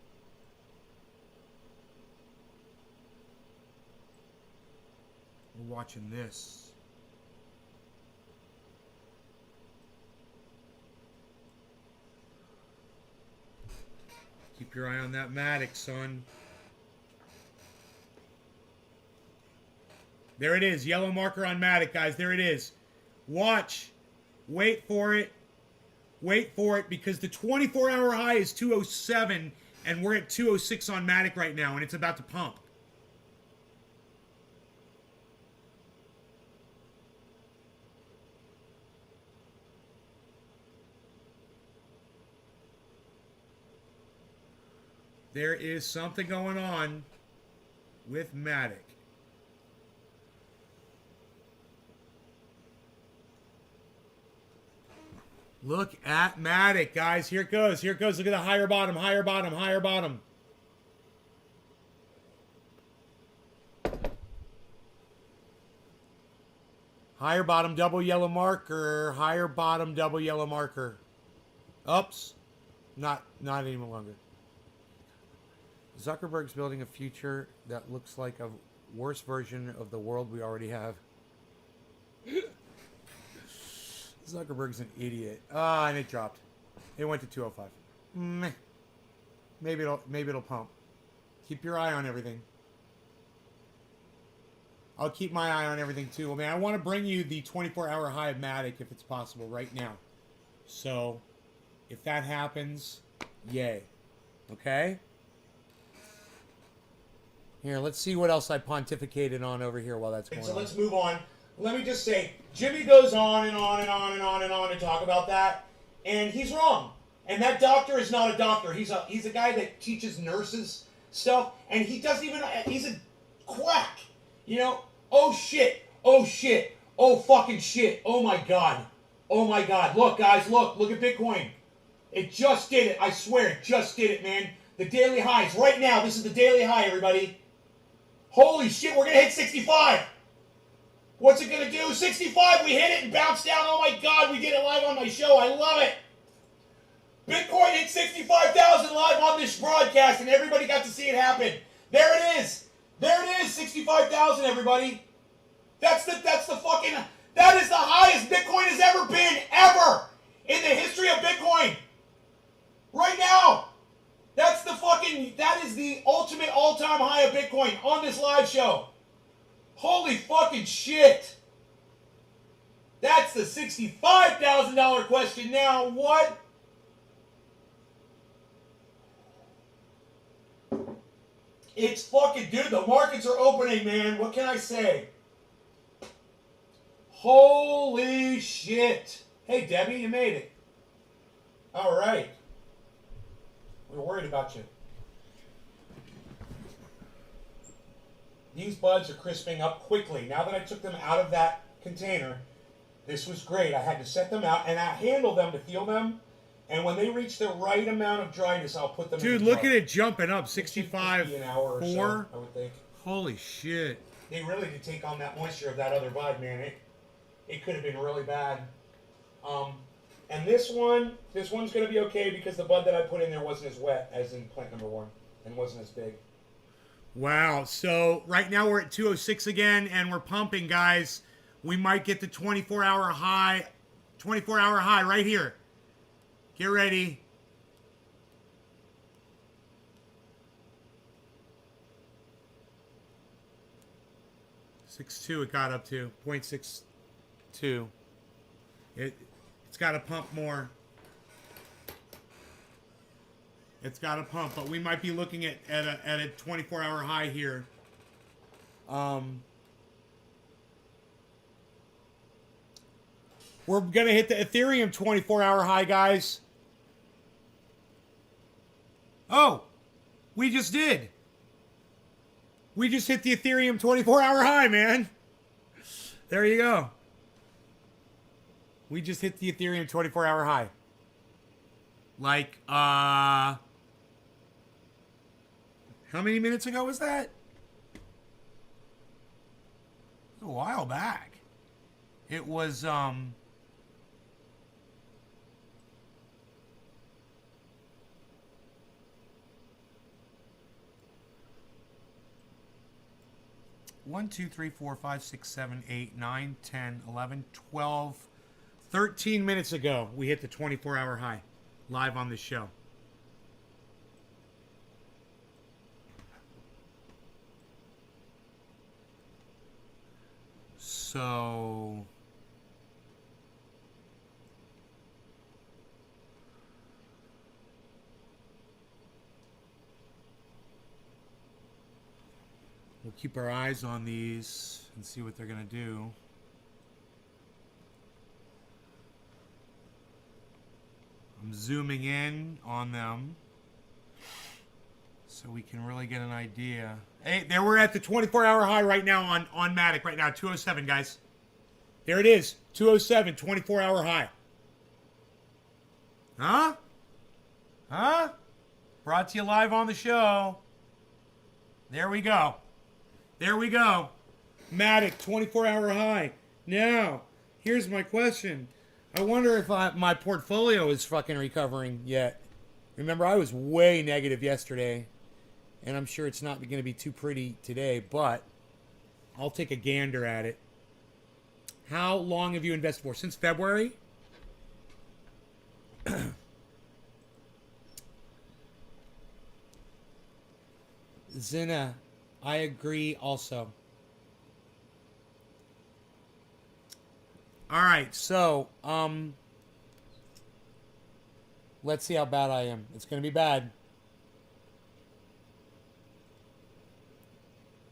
We're watching this. Keep your eye on that Matic, son. There it is. Yellow marker on Matic, guys. There it is. Watch. Wait for it. Wait for it, because the 24-hour high is 207, and we're at 206 on Matic right now, and it's about to pump. There is something going on with Matic. Look at Matic, guys. Here it goes. Look at the higher bottom. Higher bottom, double yellow marker. Higher bottom, double yellow marker. Oops. Not any longer. Zuckerberg's building a future that looks like a worse version of the world we already have. Zuckerberg's an idiot. And it dropped. It went to 205. Meh. Maybe it'll pump. Keep your eye on everything. I'll keep my eye on everything too. I mean, I want to bring you the 24-hour high of Matic if it's possible right now. So, if that happens, yay. Okay? Here, let's see what else I pontificated on over here while that's going on. So let's move on. Let me just say, Jimmy goes on and on to talk about that, and he's wrong. And that doctor is not a doctor. He's a guy that teaches nurses stuff, and he doesn't even. He's a quack. You know? Oh shit! Oh fucking shit! Oh my god! Look, guys, look at Bitcoin. It just did it. I swear, it just did it, man. The daily highs right now. This is the daily high, everybody. Holy shit! We're gonna hit 65. What's it gonna do? 65, we hit it and bounced down. Oh my god, we did it live on my show. I love it. Bitcoin hit 65,000 live on this broadcast, and everybody got to see it happen. There it is. 65,000, everybody. That is the highest Bitcoin has ever been, ever, in the history of Bitcoin. Right now. That is the ultimate all-time high of Bitcoin on this live show. Holy fucking shit. That's the $65,000 question now. What? It's fucking, dude, the markets are opening, man. What can I say? Holy shit. Hey, Debbie, you made it. All right. We were worried about you. These buds are crisping up quickly. Now that I took them out of that container, this was great. I had to set them out, and I handle them to feel them. And when they reach the right amount of dryness, I'll put them in the Dude, look jar. at it jumping up. It should 65, be an hour or 4. so, I would think. Holy shit. They really did take on that moisture of that other bud, man. It could have been really bad. And this one's going to be okay because the bud that I put in there wasn't as wet as in plant number 1 and wasn't as big. Wow. So right now we're at 206 again, and we're pumping, guys. We might get the 24-hour high. 24-hour high right here. Get ready. .62 it got up to. 0.62. It's got to pump more. It's got to pump, but we might be looking at a 24-hour high here. We're going to hit the Ethereum 24-hour high, guys. Oh, we just did. We just hit the Ethereum 24-hour high, man. There you go. We just hit the Ethereum 24-hour high. Like, how many minutes ago was that? It was a while back. It was, 1, 2, 3, 4, 5, 6, 7, 8, 9, 10, 11, 12, 13 minutes ago, we hit the 24-hour high live on this show. So we'll keep our eyes on these and see what they're going to do. I'm zooming in on them so we can really get an idea. Hey, there we're at the 24-hour high right now on Matic right now, 207, guys. There it is, 207, 24-hour high. Huh? Huh? Brought to you live on the show. There we go. There we go. Matic, 24-hour high. Now, here's my question. I wonder if my portfolio is fucking recovering yet. Remember, I was way negative yesterday, and I'm sure it's not going to be too pretty today, but I'll take a gander at it. How long have you invested for? Since February? Zina, I agree also. All right, so let's see how bad I am. It's going to be bad.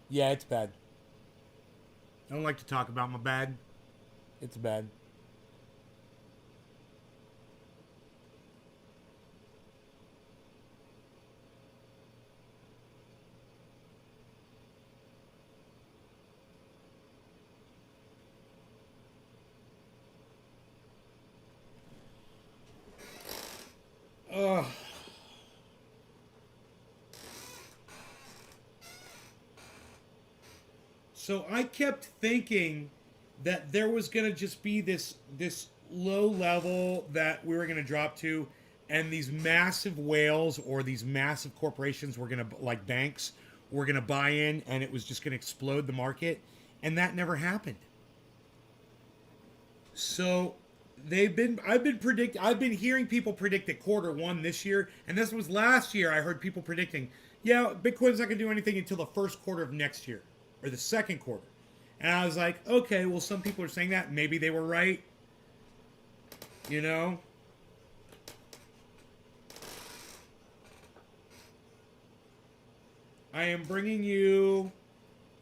Yeah, it's bad. I don't like to talk about my bad. It's bad. Ugh. So I kept thinking that there was going to just be this low level that we were going to drop to, and these massive whales or these massive corporations were going to, like banks, were going to buy in, and it was just going to explode the market, and that never happened. So I've been hearing people predict that Q1 this year, and this was last year. I heard people predicting, yeah, Bitcoin's not going to do anything until the first quarter of next year or the second quarter. And I was like, okay, well, some people are saying that. Maybe they were right. You know? I am bringing you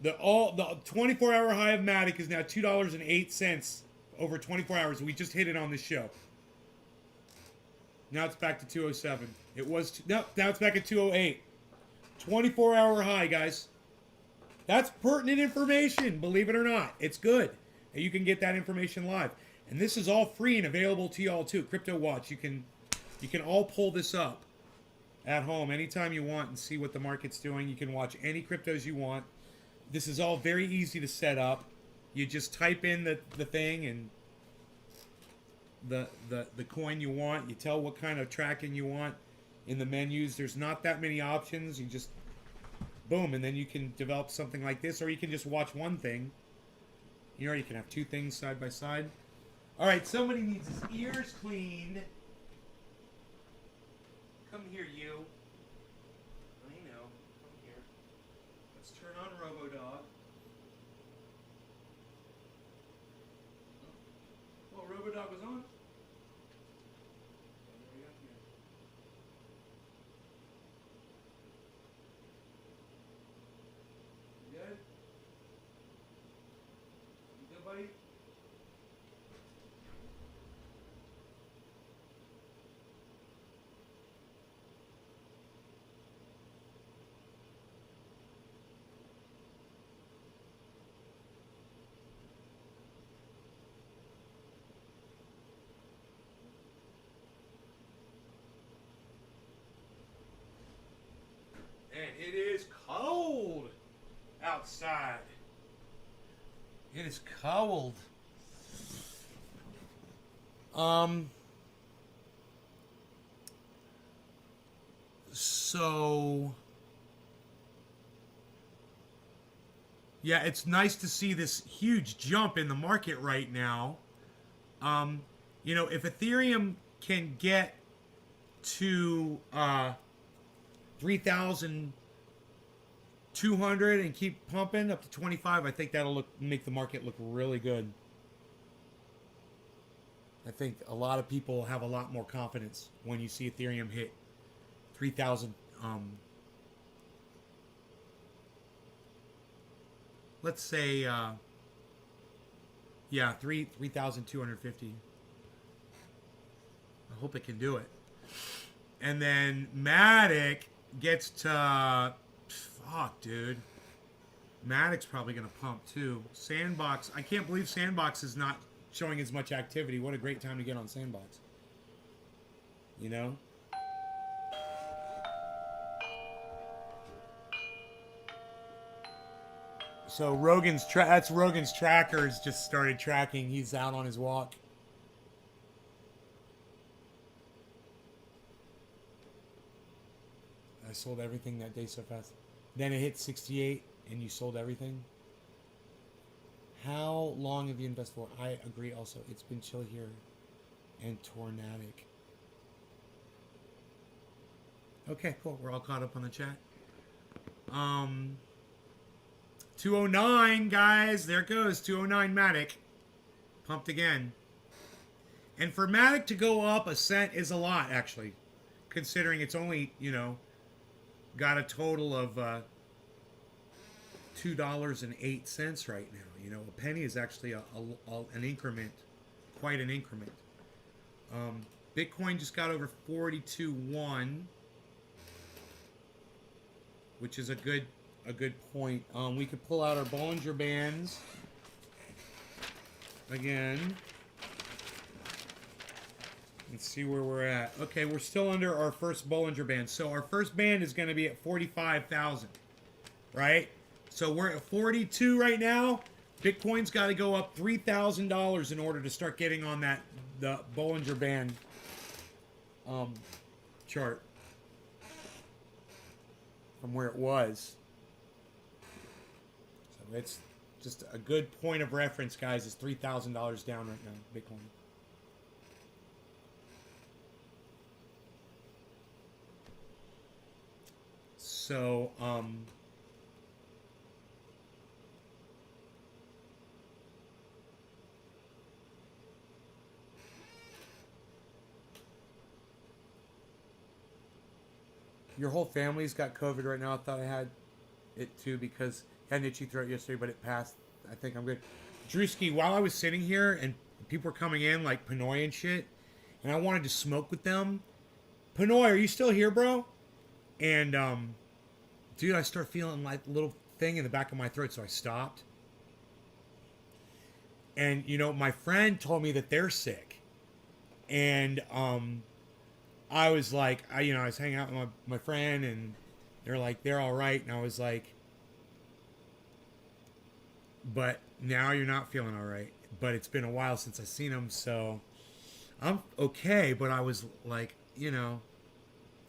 the 24-hour high of Matic is now $2.08 over 24 hours. We just hit it on this show. Now it's back to 207. It was no, now it's back at 208. 24-hour high, guys. That's pertinent information, believe it or not. It's good. And you can get that information live. And this is all free and available to y'all too. Crypto Watch. You can all pull this up at home anytime you want and see what the market's doing. You can watch any cryptos you want. This is all very easy to set up. You just type in the thing and the coin you want. You tell what kind of tracking you want in the menus. There's not that many options. You just boom, and then you can develop something like this, or you can just watch one thing. You know, you can have two things side by side. All right, somebody needs his ears cleaned. Come here, you. I know. Come here. Let's turn on RoboDog. Oh, RoboDog was on. What do we got here? You good? You good, buddy? And it is cold outside. It is cold. So yeah, it's nice to see this huge jump in the market right now. You know, if Ethereum can get to 3,200 and keep pumping up to 25, I think that'll make the market look really good. I think a lot of people have a lot more confidence when you see Ethereum hit 3,000. Let's say, yeah, 3,250. I hope it can do it. And then Matic gets to, fuck, dude. Matic's probably going to pump too. Sandbox, I can't believe Sandbox is not showing as much activity. What a great time to get on Sandbox. You know? So that's Rogan's trackers just started tracking. He's out on his walk. I sold everything that day so fast. Then it hit 68 and you sold everything. How long have you invested for? I agree also. It's been chill here and tornadic. Okay, cool. We're all caught up on the chat. 209, guys. There it goes. 209 Matic. Pumped again. And for Matic to go up a cent is a lot, actually. Considering it's only, you know, got a total of $2.08 right now. You know, a penny is actually an increment, quite an increment. Bitcoin just got over 42.1, which is a good point. We could pull out our Bollinger Bands again. Let's see where we're at. Okay, we're still under our first Bollinger Band. So our first band is going to be at 45,000, right? So we're at 42 right now. Bitcoin's got to go up $3,000 in order to start getting on the Bollinger Band chart from where it was. So it's just a good point of reference, guys. Is $3,000 down right now, Bitcoin. So, your whole family's got COVID right now. I thought I had it too because I had an itchy throat yesterday, but it passed. I think I'm good. Drewski, while I was sitting here and people were coming in like Pinoy and shit, and I wanted to smoke with them. Pinoy, are you still here, bro? And dude, I start feeling like a little thing in the back of my throat, so I stopped. And you know, my friend told me that they're sick, and I was like, I was hanging out with my friend, and they're like, they're all right, and I was like, but now you're not feeling all right. But it's been a while since I've seen them, so I'm okay. But I was like,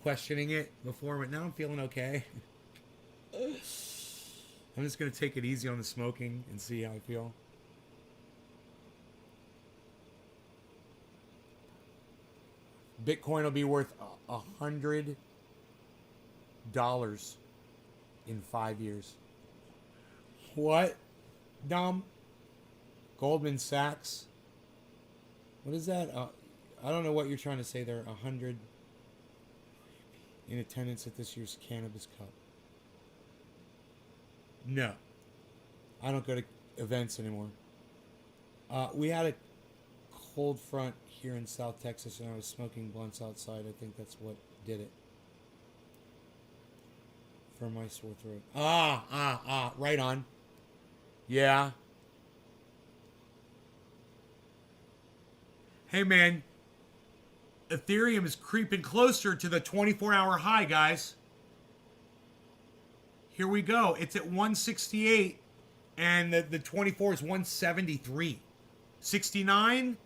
questioning it before, but now I'm feeling okay. I'm just gonna take it easy on the smoking and see how I feel. Bitcoin will be worth $100 in 5 years. What, Dom? Goldman Sachs. What is that? I don't know what you're trying to say there. 100 in attendance at this year's Cannabis Cup. No, I don't go to events anymore. We had a cold front here in South Texas, and I was smoking blunts outside. I think that's what did it for my sore throat. Right on. Yeah. Hey, man. Ethereum is creeping closer to the 24-hour high, guys. Here we go. It's at 168, and the 24 is 173. 69?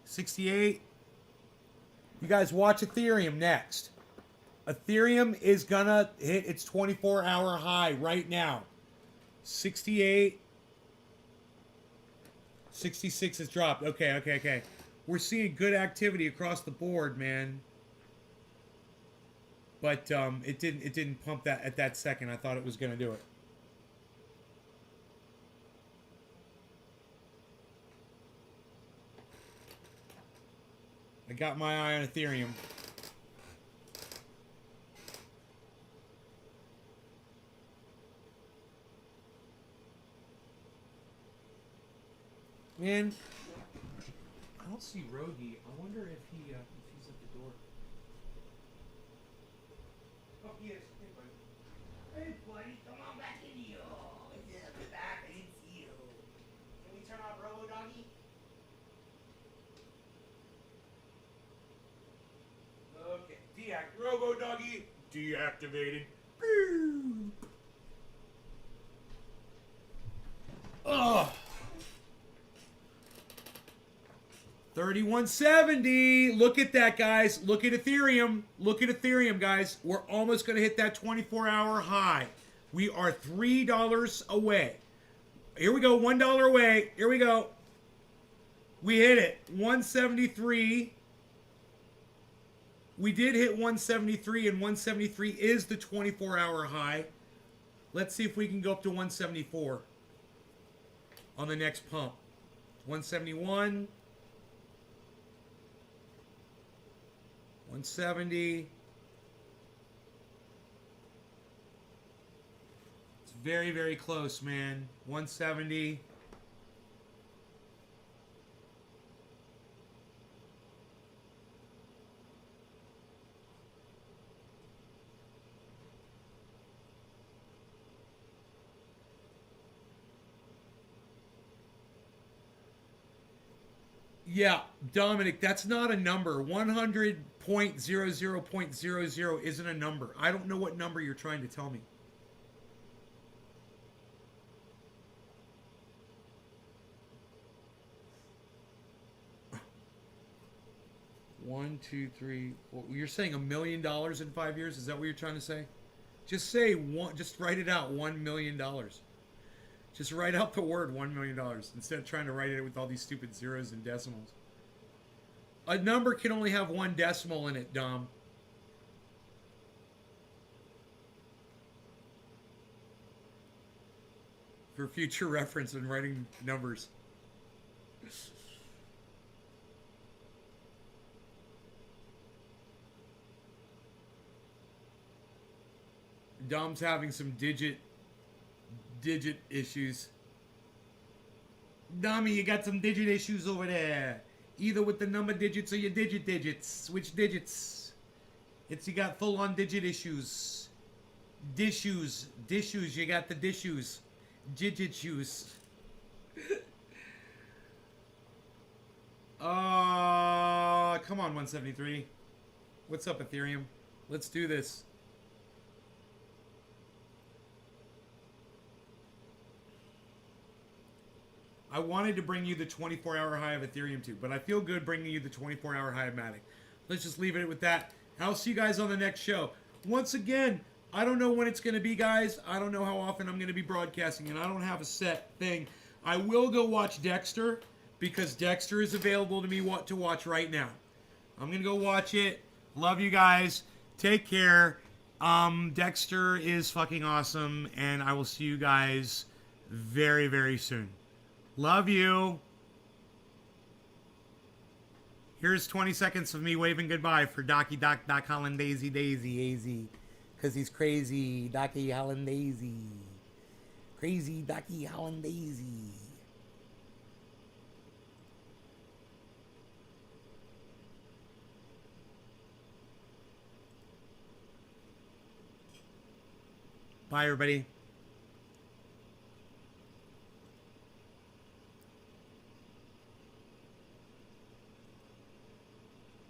68? You guys watch Ethereum next. Ethereum is gonna hit its 24-hour high right now. 68. 66 has dropped. Okay. We're seeing good activity across the board, man. But it didn't pump that at that second. I thought it was gonna do it. I got my eye on Ethereum. Man, I don't see Rogi. I wonder if he's at the door. Oh, he is. Hey, buddy. Hey, buddy. Come on back in here. Yeah, we're back. I didn't see you. Can we turn off Robo Doggy? Okay. Robo Doggy deactivated. Ugh. 3170. Look at that, guys. Look at Ethereum. Look at Ethereum, guys. We're almost going to hit that 24-hour high. We are $3 away. Here we go. $1 away. Here we go. We hit it. 173. We did hit 173, and 173 is the 24-hour high. Let's see if we can go up to 174 on the next pump. 171. 170. It's very, very close, man. 170. Yeah, Dominic, that's not a number. 100.00.00 isn't a number. I don't know what number you're trying to tell me. One, two, three, four. You're saying $1 million in 5 years? Is that what you're trying to say? Just say one. Just write it out. $1 million. Just write out the word $1 million instead of trying to write it with all these stupid zeros and decimals. A number can only have one decimal in it, Dom. For future reference when writing numbers. Dom's having some digit issues. Dummy, you got some digit issues over there. Either with the number digits or your digits. Which digits? You got full on digit issues. Dishes. You got the dishes. Digit shoes. Come on, 173. What's up, Ethereum? Let's do this. I wanted to bring you the 24-hour high of Ethereum too, but I feel good bringing you the 24-hour high of Matic. Let's just leave it with that. I'll see you guys on the next show. Once again, I don't know when it's going to be, guys. I don't know how often I'm going to be broadcasting, and I don't have a set thing. I will go watch Dexter, because Dexter is available to me to watch right now. I'm going to go watch it. Love you guys. Take care. Dexter is fucking awesome, and I will see you guys very, very soon. Love you. Here's 20 seconds of me waving goodbye for Docky Doc Holland Daisy AZ. Because he's crazy. Docky Holland Daisy. Crazy Docky Holland Daisy. Bye, everybody.